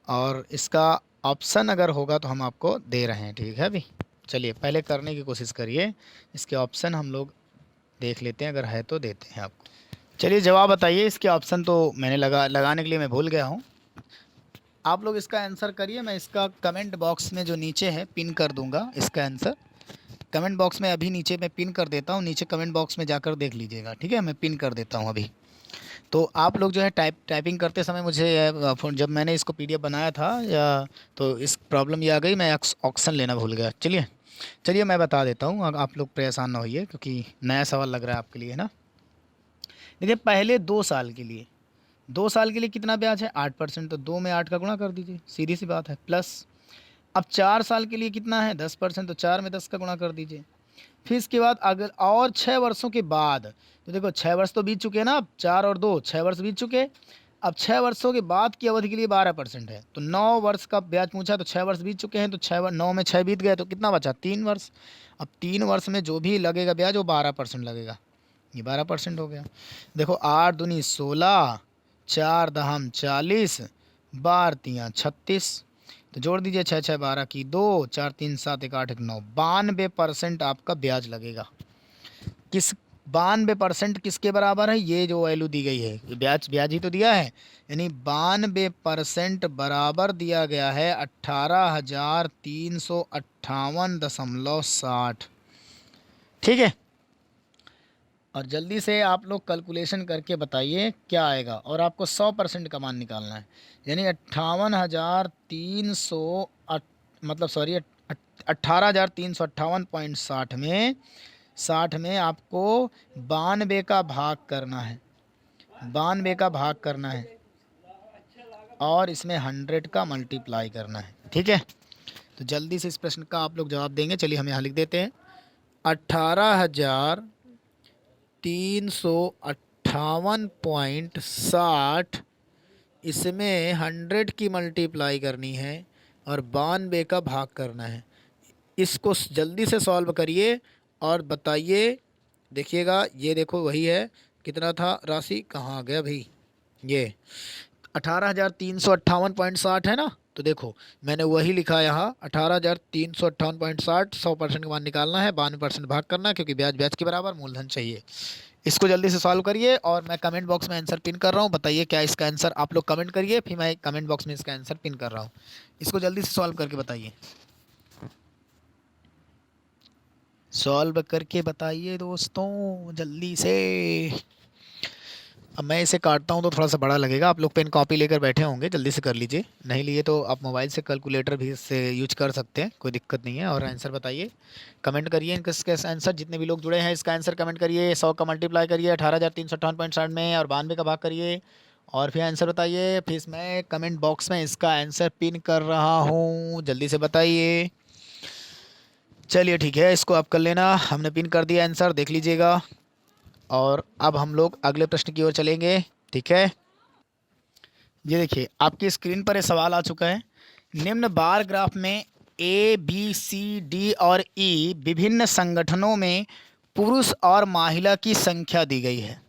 और इसका ऑप्शन अगर होगा तो हम आपको दे रहे हैं, ठीक है। अभी चलिए पहले करने की कोशिश करिए, इसके ऑप्शन हम लोग देख लेते हैं, अगर है तो देते हैं आपको। चलिए जवाब बताइए, इसके ऑप्शन तो मैंने लगाने के लिए मैं भूल गया हूँ। आप लोग इसका आंसर करिए, मैं इसका कमेंट बॉक्स में जो नीचे है पिन कर दूंगा, इसका आंसर कमेंट बॉक्स में अभी नीचे मैं पिन कर देता हूँ, नीचे कमेंट बॉक्स में जाकर देख लीजिएगा, ठीक है। मैं पिन कर देता हूँ अभी। तो आप लोग जो है टाइपिंग करते समय मुझे जब मैंने इसको पीडीएफ बनाया था या तो इस प्रॉब्लम ये आ गई, मैं ऑप्शन लेना भूल गया। चलिए मैं बता देता हूँ, आप लोग परेशान ना होइए क्योंकि नया सवाल लग रहा है आपके लिए, है ना। देखिए, पहले 2 साल के लिए, 2 साल के लिए कितना ब्याज है, 8%, तो 2 में 8 का गुणा कर दीजिए, सीधी सी बात है, प्लस। अब 4 साल के लिए कितना है, 10%, तो 4 में 10 का गुणा कर दीजिए। फिर इसके बाद अगर और 6 वर्षों के बाद, तो देखो 6 वर्ष तो बीत चुके हैं ना, अब 4 और 2 6 वर्ष बीत चुके। अब 6 वर्षों के बाद की अवधि के लिए 12% है, तो 9 वर्ष का ब्याज पूछा, तो 6 वर्ष बीत चुके हैं, तो 9 में 6 बीत गए, तो कितना बचा, 3 वर्ष। अब 3 वर्ष में जो भी लगेगा ब्याज वो 12% लगेगा, ये 12% हो गया। देखो 8 दूनी 16, 4 दहम 40, 12 तियाँ 36, तो जोड़ दीजिए, 6 6 12 की 2, 4 3 7 1 8 1 9, 92% आपका ब्याज लगेगा। किस 92% किसके बराबर है, ये जो वैल्यू दी गई है, ये ब्याज ब्याज ही तो दिया है, यानी 92% बराबर दिया गया है 18,358.60। ठीक है, और जल्दी से आप लोग कैलकुलेशन करके बताइए क्या आएगा, और आपको 100% का मान निकालना है, यानी 58,300 मतलब सॉरी 18,358.60 में 60 में आपको 92 का भाग करना है, 92 का भाग करना है, और इसमें 100 का मल्टीप्लाई करना है। ठीक है, तो जल्दी से इस प्रश्न का आप लोग जवाब देंगे। चलिए हम यहाँ लिख देते हैं 18,358.60, इसमें 100 की मल्टीप्लाई करनी है और 92 का भाग करना है। इसको जल्दी से सॉल्व करिए और बताइए। देखिएगा, ये देखो वही है, कितना था राशि, कहाँ गया भाई, ये 18,358.60 है ना, तो देखो मैंने वही लिखा यहाँ 18,358.60। 100% का मान निकालना है, 92% भाग करना है, क्योंकि ब्याज ब्याज के बराबर मूलधन चाहिए। इसको जल्दी से सॉल्व करिए और मैं कमेंट बॉक्स में आंसर पिन कर रहा हूँ। बताइए क्या इसका आंसर, आप लोग कमेंट करिए, फिर मैं कमेंट बॉक्स में इसका आंसर पिन कर रहा हूँ। इसको जल्दी से सॉल्व करके बताइए, सॉल्व करके बताइए दोस्तों जल्दी से। अब मैं इसे काटता हूँ तो थोड़ा सा बड़ा लगेगा, आप लोग पेन कॉपी लेकर बैठे होंगे, जल्दी से कर लीजिए, नहीं लिए तो आप मोबाइल से कैलकुलेटर भी इससे यूज कर सकते हैं, कोई दिक्कत नहीं है। और आंसर बताइए, कमेंट करिए इनका आंसर, जितने भी लोग जुड़े हैं इसका आंसर कमेंट करिए। 100 का मल्टीप्लाई करिए 18,358.60 में और 92 का भाग करिए, और फिर आंसर बताइए। फिर मैं कमेंट बॉक्स में इसका आंसर पिन कर रहा हूँ, जल्दी से बताइए। चलिए ठीक है, इसको आप कर लेना, हमने पिन कर दिया आंसर, देख लीजिएगा। और अब हम लोग अगले प्रश्न की ओर चलेंगे। ठीक है, ये देखिए आपकी स्क्रीन पर ये सवाल आ चुका है। निम्न बार ग्राफ में ए बी सी डी और ई विभिन्न संगठनों में पुरुष और महिला की संख्या दी गई है।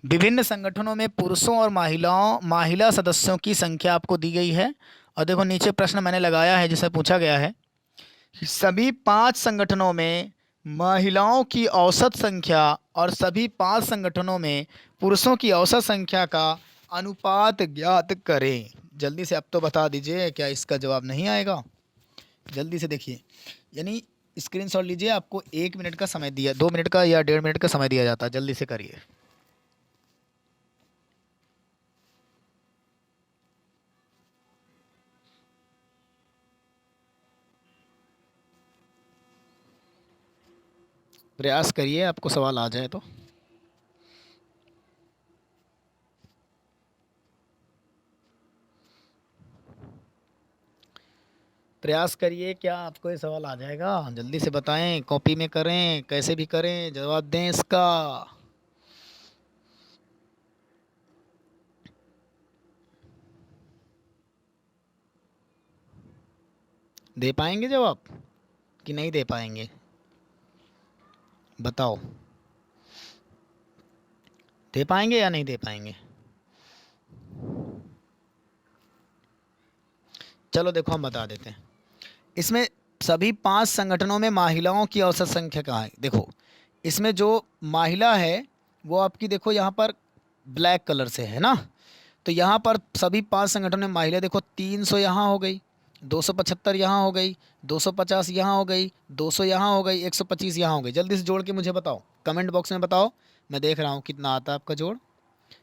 विभिन्न संगठनों में पुरुषों और महिला सदस्यों की संख्या आपको दी गई है। और देखो नीचे प्रश्न मैंने लगाया है जिसे पूछा गया है, सभी 5 संगठनों में महिलाओं की औसत संख्या और सभी 5 संगठनों में पुरुषों की औसत संख्या का अनुपात ज्ञात करें। जल्दी से अब तो बता दीजिए, क्या इसका जवाब नहीं आएगा? जल्दी से देखिए, यानी स्क्रीनशॉट लीजिए, आपको 1 मिनट का समय दिया, 2 मिनट का या 1.5 मिनट का समय दिया जाता है, जल्दी से करिए। प्रयास करिए आपको सवाल आ जाए तो। प्रयास करिए, क्या आपको ये सवाल आ जाएगा? जल्दी से बताएं, कॉपी में करें, कैसे भी करें, जवाब दें इसका। दे पाएंगे जवाब कि नहीं दे पाएंगे, बताओ, दे पाएंगे या नहीं दे पाएंगे? चलो देखो हम बता देते हैं। इसमें सभी 5 संगठनों में महिलाओं की औसत संख्या कहाँ है? देखो इसमें जो महिला है वो आपकी, देखो यहाँ पर ब्लैक कलर से है ना, तो यहाँ पर सभी 5 संगठनों में महिला देखो 300 यहाँ हो गई, 275 यहाँ हो गई, 250 यहाँ हो गई, 200 यहाँ हो गई, 125 यहाँ हो गई। जल्दी से जोड़ के मुझे बताओ, कमेंट बॉक्स में बताओ, मैं देख रहा हूँ कितना आता है आपका जोड़।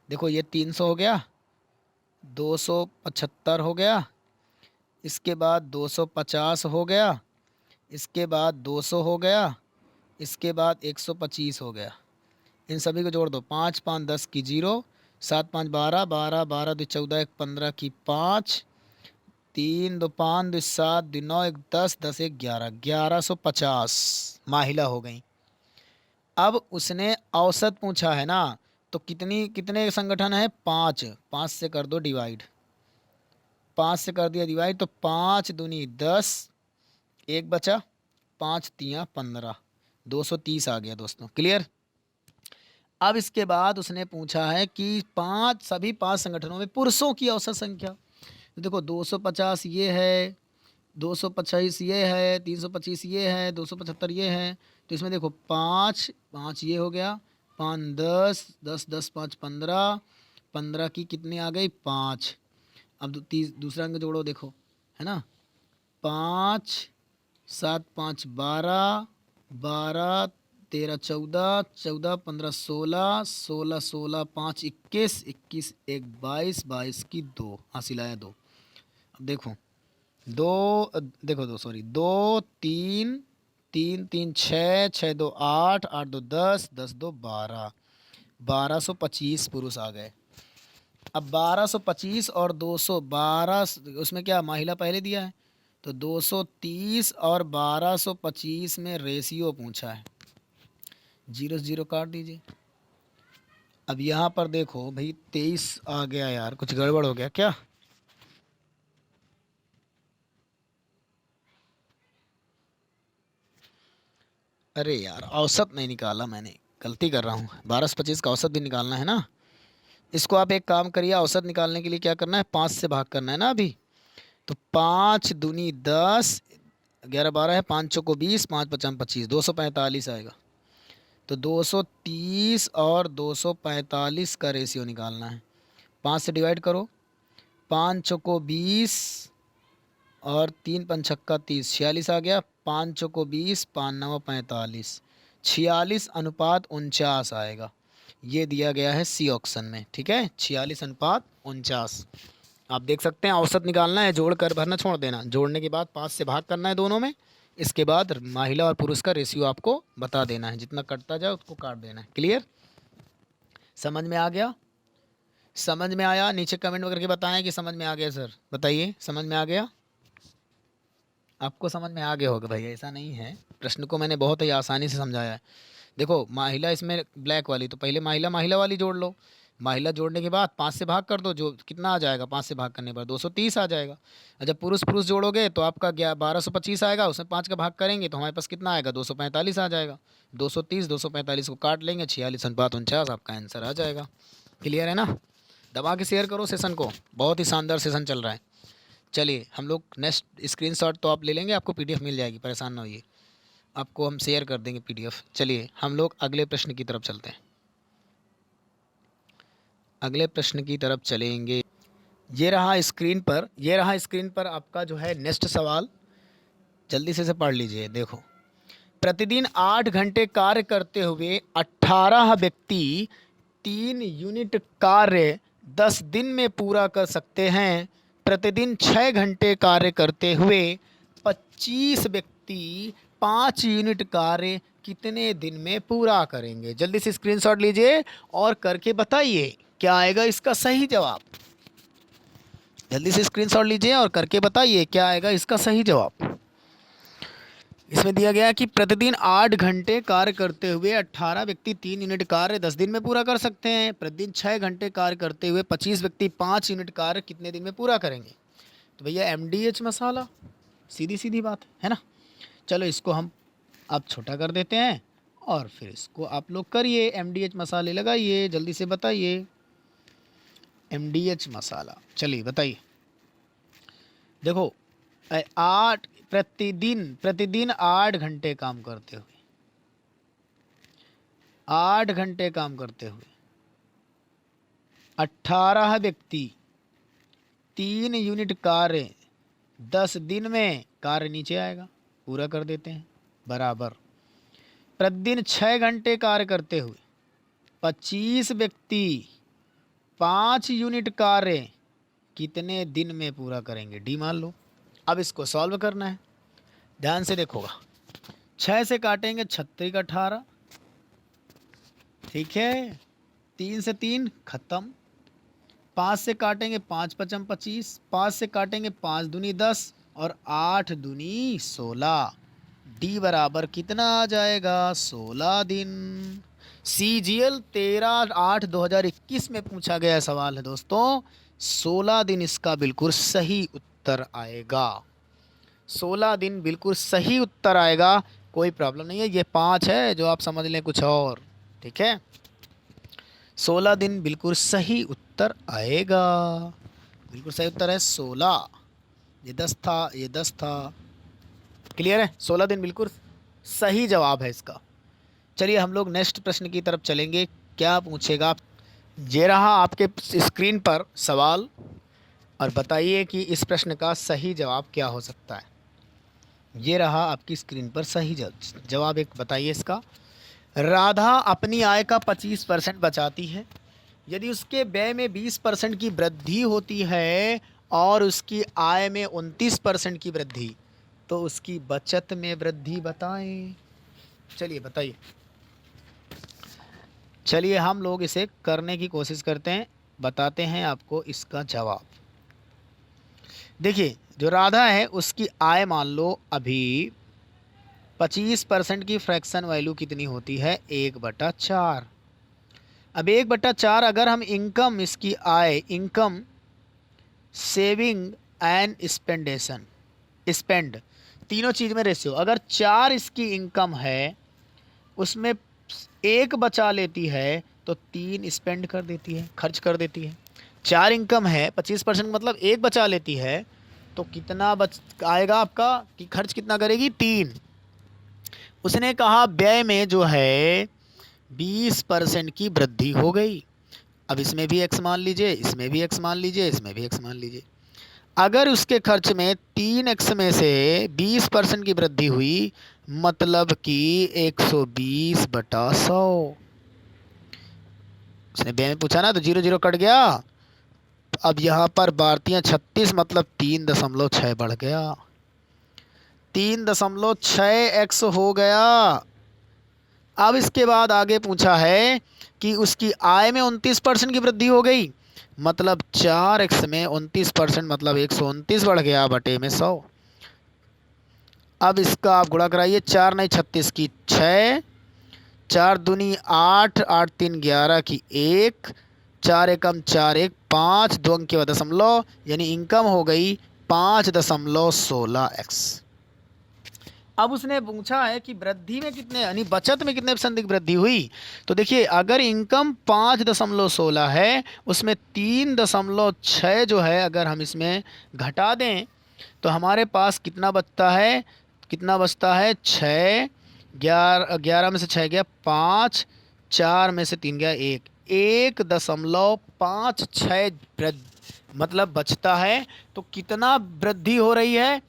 देखो ये 300 हो गया, 275 हो गया, इसके बाद 250 हो गया, इसके बाद 200 हो गया, इसके बाद 125 हो गया। इन सभी को जोड़ दो, 5 5 10 की 0, 7 5 12, 12 12 2 14, 1 15 की 5, 3 2 5 2 7 2 9 1 10, 10 1 11, 1150 महिला हो गई। अब उसने औसत पूछा है ना, तो कितनी कितने संगठन है? 5, 5 से कर दो डिवाइड, 5 से कर दिया डिवाइड, तो 5 दूनी 10, एक बचा, 5 तियाँ 15, 230 आ गया दोस्तों। क्लियर? अब इसके बाद उसने पूछा है कि सभी 5 संगठनों में पुरुषों की औसत संख्या। तो देखो 250 ये है, 225 ये है, 325 ये है, 275 ये है। तो इसमें देखो 5 5 ये हो गया, 5 10 10 10 5 15, 15 की कितनी आ गई 5। अब दूसरा अंक जोड़ो देखो, है ना। 5 7 5 12, 12 13 14, 14 15 16, 16 16 5 21, 21 1 22, 22 की 2 हासिल आया 2। अब देखो दो, देखो दो, सॉरी, 2 3 3 3 6 6 2 8 8 2 10 10 2 12, 1225 पुरुष आ गए। अब 1225 और 212, उसमें क्या महिला पहले दिया है, तो 230 और 1225 में रेशियो पूछा है। 0 0 काट दीजिए। अब यहाँ पर देखो भाई 23 आ गया यार, कुछ गड़बड़ हो गया क्या? अरे यार औसत नहीं निकाला मैंने, गलती कर रहा हूँ। 12 से 25 का औसत भी निकालना है ना। इसको आप एक काम करिए, औसत निकालने के लिए क्या करना है, 5 से भाग करना है ना अभी। तो 5 दूनी 10, 11 12 है, 5 चौको 20, 5 पचाम 25, 245 आएगा। तो 230 और 245 का रेशियो निकालना है। 5 से डिवाइड करो, 5 चौको 20 और 3 पंचक्का 30, 46 आ गया। 5 चौको 20, 5 नवा 45, 46:49 आएगा। ये दिया गया है सी ऑप्शन में, ठीक है, 46:49। आप देख सकते हैं औसत निकालना है, जोड़ कर भरना छोड़ देना। जोड़ने के बाद 5 से भाग करना है दोनों में। इसके बाद महिला और पुरुष का रेशियो आपको बता देना है, जितना कटता जाए उसको काट देना है। क्लियर? समझ में आ गया? समझ में आया? नीचे कमेंट करके बताएं कि समझ में आ गया सर, बताइए समझ में आ गया। आपको समझ में आ गया होगा भाई, ऐसा नहीं है, प्रश्न को मैंने बहुत ही आसानी से समझाया है। देखो महिला इसमें ब्लैक वाली, तो पहले महिला महिला वाली जोड़ लो। महिला जोड़ने के बाद 5 से भाग कर दो, जो कितना आ जाएगा 5 से भाग करने पर 230 आ जाएगा। और जब पुरुष पुरुष जोड़ोगे तो आपका 1225 आएगा, उसमें 5 का भाग करेंगे तो हमारे पास कितना आएगा 245 आ जाएगा। 230 245 को काट लेंगे, 46:49 आपका आंसर आ जाएगा। क्लियर है ना? दबा के शेयर करो सेशन को, बहुत ही शानदार सेशन चल रहा है। चलिए हम लोग नेक्स्ट स्क्रीनशॉट तो आप ले लेंगे, आपको पीडीएफ मिल जाएगी, परेशान ना होइए, आपको हम शेयर कर देंगे पीडीएफ। चलिए हम लोग अगले प्रश्न की तरफ चलते हैं। अगले प्रश्न की तरफ चलेंगे। ये रहा स्क्रीन पर, ये रहा स्क्रीन पर आपका जो है नेक्स्ट सवाल। जल्दी से पढ़ लीजिए। देखो, प्रतिदिन 8 घंटे कार्य करते हुए 18 व्यक्ति 3 यूनिट कार्य 10 दिन में पूरा कर सकते हैं। प्रतिदिन 6 घंटे कार्य करते हुए 25 व्यक्ति 5 यूनिट कार्य कितने दिन में पूरा करेंगे? जल्दी से स्क्रीनशॉट लीजिए और करके बताइए क्या आएगा इसका सही जवाब। जल्दी से स्क्रीनशॉट लीजिए और करके बताइए क्या आएगा इसका सही जवाब। इसमें दिया गया है कि प्रतिदिन 8 घंटे कार्य करते हुए 18 व्यक्ति 3 यूनिट कार्य 10 दिन में पूरा कर सकते हैं। प्रतिदिन 6 घंटे कार्य करते हुए 25 व्यक्ति 5 यूनिट कार्य कितने दिन में पूरा करेंगे? तो भैया MDH मसाला, सीधी सीधी बात है ना। चलो इसको हम अब छोटा कर देते हैं और फिर इसको आप लोग करिए, MDH मसाले लगाइए, जल्दी से बताइए MDH मसाला। चलिए बताइए। देखो 8 प्रतिदिन 8 घंटे काम करते हुए, 8 घंटे काम करते हुए 18 व्यक्ति 3 यूनिट कार्य 10 दिन में कार्य नीचे आएगा पूरा कर देते हैं, बराबर प्रतिदिन 6 घंटे कार्य करते हुए 25 व्यक्ति 5 यूनिट कार्य कितने दिन में पूरा करेंगे? डी मान लो। अब इसको सॉल्व करना है, ध्यान से देखोगा। 6 से काटेंगे 36 18, ठीक है, 3 से 3 खत्म। 5 से काटेंगे 5 पचम 25, 5 से काटेंगे 5 दूनी 10 और 8 दूनी 16। डी बराबर कितना आ जाएगा? 16 दिन। CGL 13/8/2021 में पूछा गया सवाल है दोस्तों। 16 दिन इसका बिल्कुल सही उत्तर आएगा। 16 दिन बिल्कुल सही उत्तर आएगा, कोई प्रॉब्लम नहीं है। ये 5 है जो आप समझ लें कुछ और, ठीक है। 16 दिन बिल्कुल सही उत्तर आएगा, बिल्कुल सही उत्तर है 16। ये 10 था, ये 10 था। क्लियर है? 16 दिन बिल्कुल सही जवाब है इसका। चलिए हम लोग नेक्स्ट प्रश्न की तरफ चलेंगे। क्या पूछेगा? ये रहा आपके स्क्रीन पर सवाल, और बताइए कि इस प्रश्न का सही जवाब क्या हो सकता है। ये रहा आपकी स्क्रीन पर सही जवाब, एक बताइए इसका। राधा अपनी आय का 25% बचाती है। यदि उसके व्यय में 20% की वृद्धि होती है और उसकी आय में 29% की वृद्धि, तो उसकी बचत में वृद्धि बताएं। चलिए बताइए। चलिए हम लोग इसे करने की कोशिश करते हैं, बताते हैं आपको इसका जवाब। देखिए जो राधा है उसकी आय मान लो अभी 25% की फ्रैक्शन वैल्यू कितनी होती है? 1/4। अब 1/4 अगर हम इनकम, इसकी आय, इनकम, सेविंग एंड स्पेंड, तीनों चीज़ में रेशियो, अगर 4 इसकी इनकम है, उसमें 1 बचा लेती है, तो 3 स्पेंड कर देती है, खर्च कर देती है। 4 इनकम है, 25% मतलब 1 बचा लेती है, तो कितना बच आएगा आपका कि खर्च कितना करेगी? 3। उसने कहा व्यय में जो है 20% की वृद्धि हो गई। अब इसमें भी x मान लीजिए, इसमें भी x मान लीजिए, इसमें भी x मान लीजिए। अगर उसके खर्च में 3x में से 20% की वृद्धि हुई, मतलब कि 120/100। उसने व्यय में पूछा ना, तो 0 0 कट गया। अब यहाँ पर भारतीय 36 मतलब 3.6 बढ़ गया, 3.6x हो गया। अब इसके बाद आगे पूछा है कि उसकी आय में 29% की वृद्धि हो गई, मतलब 4x में 29% मतलब 129 बढ़ गया बटे में 100। अब इसका आप गुणा कराइए, 4 नहीं 36 की 6, 4 दूनी 8, 8 3 11 की 1, 4 एकम 4 1 5, 2 अंक के बाद दशमलव, यानी इनकम हो गई 5.16x। अब उसने पूछा है कि वृद्धि में कितने, यानी बचत में कितने % की वृद्धि हुई। तो देखिए अगर इनकम 5.16 है, उसमें 3.6 जो है अगर हम इसमें घटा दें, तो हमारे पास कितना बचता है? कितना बचता है? 6, 11 में से 6 गया 5, 4 में से 3 गया 1, 1.56 मतलब बचता है। तो कितना वृद्धि हो रही है?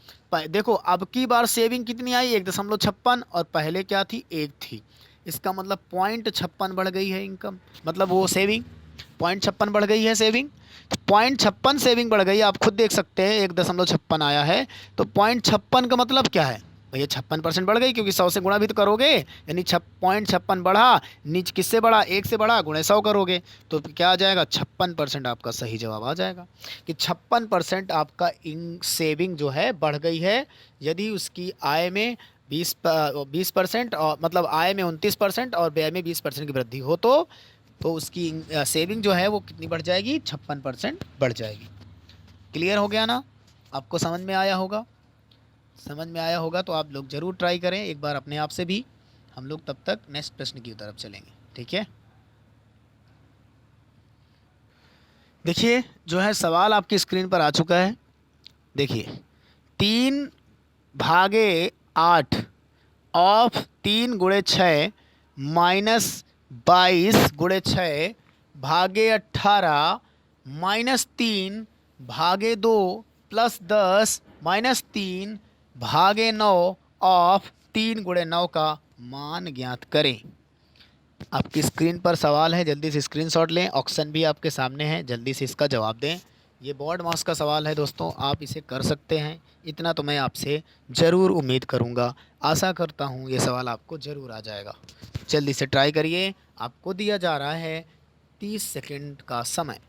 देखो अब की बार सेविंग कितनी आई? 1.56, और पहले क्या थी? 1 थी। इसका मतलब 0.56 बढ़ गई है इनकम, मतलब वो सेविंग 0.56 बढ़ गई है सेविंग। तो 0.56 सेविंग बढ़ गई, आप खुद देख सकते हैं 1.56 आया है, तो 0.56 का मतलब क्या है भैया? 56% बढ़ गई, क्योंकि 100 से गुणा भी तो करोगे, यानी 0.56 बढ़ा, नीचे किससे बढ़ा? 1 से बढ़ा, गुणे 100 करोगे, तो क्या आ जाएगा? 56% आपका सही जवाब आ जाएगा कि 56% आपका इन सेविंग जो है बढ़ गई है। यदि उसकी आय में 20% और मतलब आय में 29% और व्यय में 20% की वृद्धि हो, तो उसकी सेविंग जो है वो कितनी बढ़ जाएगी? 56% बढ़ जाएगी। क्लियर हो गया ना? आपको समझ में आया होगा? समझ में आया होगा तो आप लोग ज़रूर ट्राई करें एक बार अपने आप से भी। हम लोग तब तक नेक्स्ट प्रश्न की तरफ चलेंगे, ठीक है? देखिए जो है सवाल आपकी स्क्रीन पर आ चुका है। देखिए 3/8 ऑफ 3 गुणे 6 माइनस 22 गुणे 6 भागे 18 माइनस 3 भागे 2 प्लस 10 माइनस 3 भागे 9 ऑफ 3 गुणे 9 का मान ज्ञात करें। आपकी स्क्रीन पर सवाल है, जल्दी से स्क्रीनशॉट लें। ऑप्शन भी आपके सामने है, जल्दी से इसका जवाब दें। ये बोर्ड मास का सवाल है दोस्तों, आप इसे कर सकते हैं, इतना तो मैं आपसे ज़रूर उम्मीद करूँगा। आशा करता हूँ ये सवाल आपको ज़रूर आ जाएगा। जल्दी से ट्राई करिए। आपको दिया जा रहा है 30 सेकंड का समय।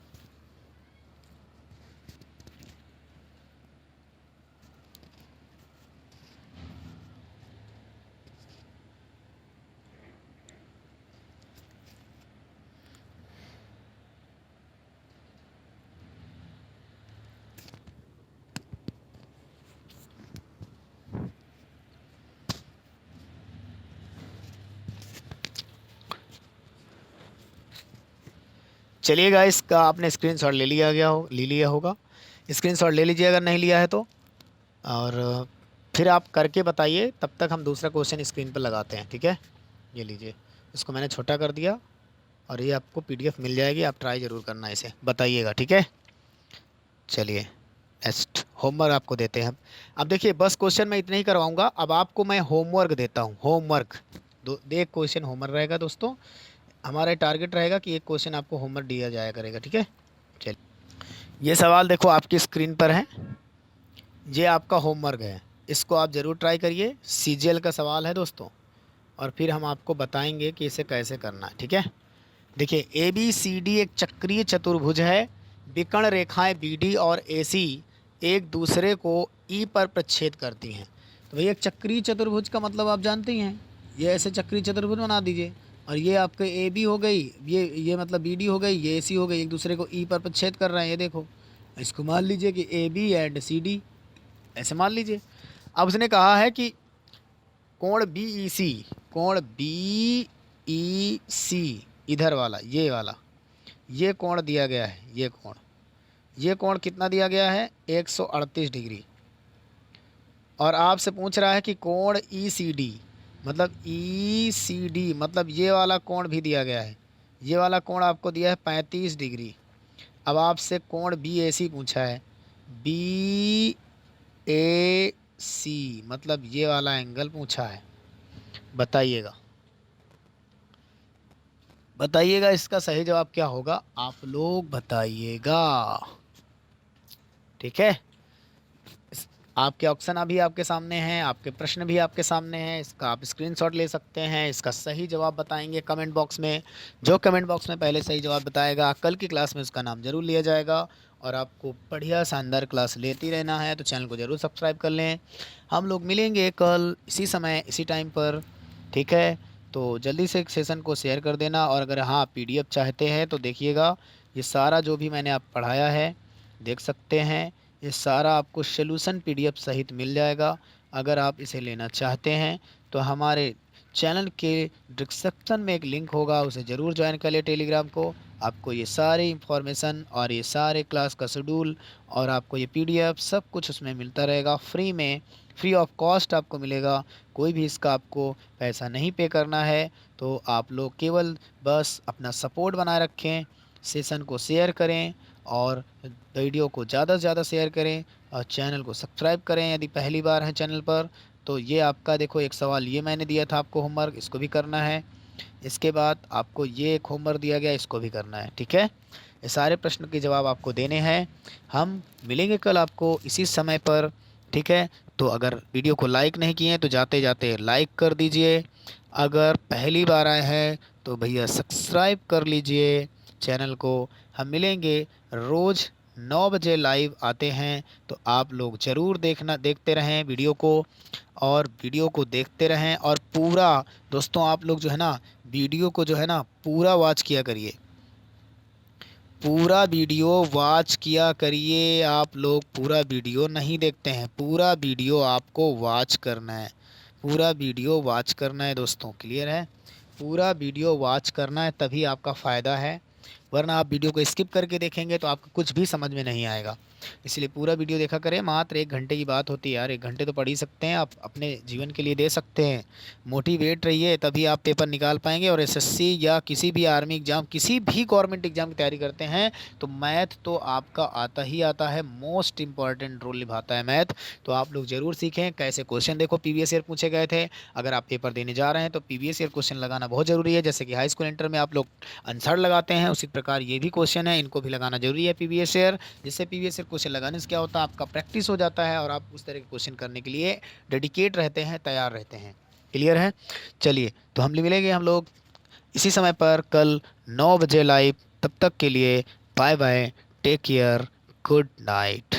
चलिएगा, इसका आपने स्क्रीनशॉट ले लिया होगा। स्क्रीनशॉट ले लीजिए अगर नहीं लिया है तो। और फिर आप करके बताइए, तब तक हम दूसरा क्वेश्चन स्क्रीन पर लगाते हैं, ठीक है। ये लीजिए, इसको मैंने छोटा कर दिया और ये आपको पीडीएफ मिल जाएगी, आप ट्राई ज़रूर करना, इसे बताइएगा, ठीक है। चलिए नेक्स्ट होमवर्क आपको देते हैं। अब देखिए बस क्वेश्चन मैं इतना ही करवाऊंगा, अब आपको मैं होमवर्क देता हूँ। होमवर्क दो, एक क्वेश्चन होमवर्क रहेगा दोस्तों, हमारा टारगेट रहेगा कि एक क्वेश्चन आपको होमवर्क दिया जाया करेगा, ठीक है। चलिए ये सवाल देखो आपकी स्क्रीन पर है, ये आपका होमवर्क है, इसको आप ज़रूर ट्राई करिए। सीजीएल का सवाल है दोस्तों, और फिर हम आपको बताएंगे कि इसे कैसे करना है, ठीक है। देखिए ए बी सी डी एक चक्रीय चतुर्भुज है, विकर्ण रेखाएं बी डी और ए सी एक दूसरे को ई पर प्रच्छेद करती हैं। तो भैया एक चक्रीय चतुर्भुज का मतलब आप जानते ही हैं, ये ऐसे चक्रीय चतुर्भुज बना दीजिए, और ये आपके ए बी हो गई, ये मतलब बी डी हो गई, ये ए सी हो गई, एक दूसरे को ई पर प्रच्छेद कर रहे हैं। ये देखो, इसको मान लीजिए कि A B and C D, ऐसे मान लीजिए। अब उसने कहा है कि कोण बी ई सी, कोण बी ई सी इधर वाला, ये वाला, ये कोण दिया गया है, ये कोण कितना दिया गया है, 138 डिग्री। और आपसे पूछ रहा है कि कोण ई सी डी, मतलब ई सी डी मतलब ये वाला कोण भी दिया गया है, ये वाला कोण आपको दिया है 35 डिग्री। अब आपसे कोण बी ए सी पूछा है, बी ए सी मतलब ये वाला एंगल पूछा है। बताइएगा, बताइएगा इसका सही जवाब क्या होगा, आप लोग बताइएगा, ठीक है। आपके ऑप्शन अभी आपके सामने हैं, आपके प्रश्न भी आपके सामने हैं, इसका आप स्क्रीनशॉट ले सकते हैं, इसका सही जवाब बताएंगे कमेंट बॉक्स में। जो कमेंट बॉक्स में पहले सही जवाब बताएगा कल की क्लास में उसका नाम ज़रूर लिया जाएगा। और आपको बढ़िया शानदार क्लास लेती रहना है तो चैनल को ज़रूर सब्सक्राइब कर लें। हम लोग मिलेंगे कल इसी समय इसी टाइम पर, ठीक है। तो जल्दी से सेशन को शेयर कर देना, और अगर हाँ पीडीएफ चाहते हैं तो देखिएगा, ये सारा जो भी मैंने आप पढ़ाया है देख सकते हैं, ये सारा आपको सॉल्यूशन पीडीएफ सहित मिल जाएगा। अगर आप इसे लेना चाहते हैं तो हमारे चैनल के डिस्क्रिप्शन में एक लिंक होगा, उसे ज़रूर ज्वाइन कर ले टेलीग्राम को। आपको ये सारी इंफॉर्मेशन और ये सारे क्लास का शेड्यूल और आपको ये पीडीएफ सब कुछ उसमें मिलता रहेगा फ्री में, फ्री ऑफ कॉस्ट आपको मिलेगा। कोई भी इसका आपको पैसा नहीं पे करना है। तो आप लोग केवल बस अपना सपोर्ट बनाए रखें, सेशन को शेयर करें और वीडियो को ज़्यादा से ज़्यादा शेयर करें, और चैनल को सब्सक्राइब करें यदि पहली बार है चैनल पर। तो ये आपका देखो एक सवाल ये मैंने दिया था आपको होमवर्क, इसको भी करना है। इसके बाद आपको ये एक होमवर्क दिया गया, इसको भी करना है, ठीक है। ये सारे प्रश्न के जवाब आपको देने हैं। हम मिलेंगे कल आपको इसी समय पर, ठीक है। तो अगर वीडियो को लाइक नहीं किए हैं तो जाते जाते लाइक कर दीजिए, अगर पहली बार आए हैं तो भैया सब्सक्राइब कर लीजिए चैनल को। हम मिलेंगे रोज़ 9 बजे लाइव आते हैं, तो आप लोग ज़रूर देखते रहें वीडियो को, और वीडियो को देखते रहें। और पूरा दोस्तों आप लोग जो है ना वीडियो को जो है ना पूरा वॉच किया करिए, पूरा वीडियो वॉच किया करिए। आप लोग पूरा वीडियो नहीं देखते हैं, पूरा वीडियो आपको वॉच करना है, पूरा वीडियो वॉच करना है दोस्तों, क्लियर है। पूरा वीडियो वॉच करना है तभी आपका फ़ायदा है, वरना आप वीडियो को स्किप करके देखेंगे तो आपको कुछ भी समझ में नहीं आएगा। इसलिए पूरा वीडियो देखा करें। मात्र 1 घंटे की बात होती है यार, 1 घंटे तो पढ़ ही सकते हैं, आप अपने जीवन के लिए दे सकते हैं। मोटिवेट रहिए तभी आप पेपर निकाल पाएंगे। और एसएससी या किसी भी आर्मी एग्ज़ाम, किसी भी गवर्नमेंट एग्ज़ाम की तैयारी करते हैं तो मैथ तो आपका आता ही आता है, मोस्ट इंपॉर्टेंट रोल निभाता है मैथ। तो आप लोग ज़रूर सीखें कैसे क्वेश्चन, देखो प्रीवियस ईयर पूछे गए थे। अगर आप पेपर देने जा रहे हैं तो प्रीवियस ईयर क्वेश्चन लगाना बहुत ज़रूरी है। जैसे कि हाई स्कूल इंटर में आप लोग आंसर लगाते हैं, उसी प्रकार ये भी क्वेश्चन है, इनको भी लगाना जरूरी है प्रीवियस ईयर। जिससे प्रीवियस ईयर क्वेश्चन लगाने से क्या होता है, आपका प्रैक्टिस हो जाता है और आप उस तरह के क्वेश्चन करने के लिए डेडिकेट रहते हैं, तैयार रहते हैं, क्लियर है। चलिए तो हम मिलेंगे हम लोग इसी समय पर कल 9 बजे लाइव। तब तक के लिए bye bye, take care, good night.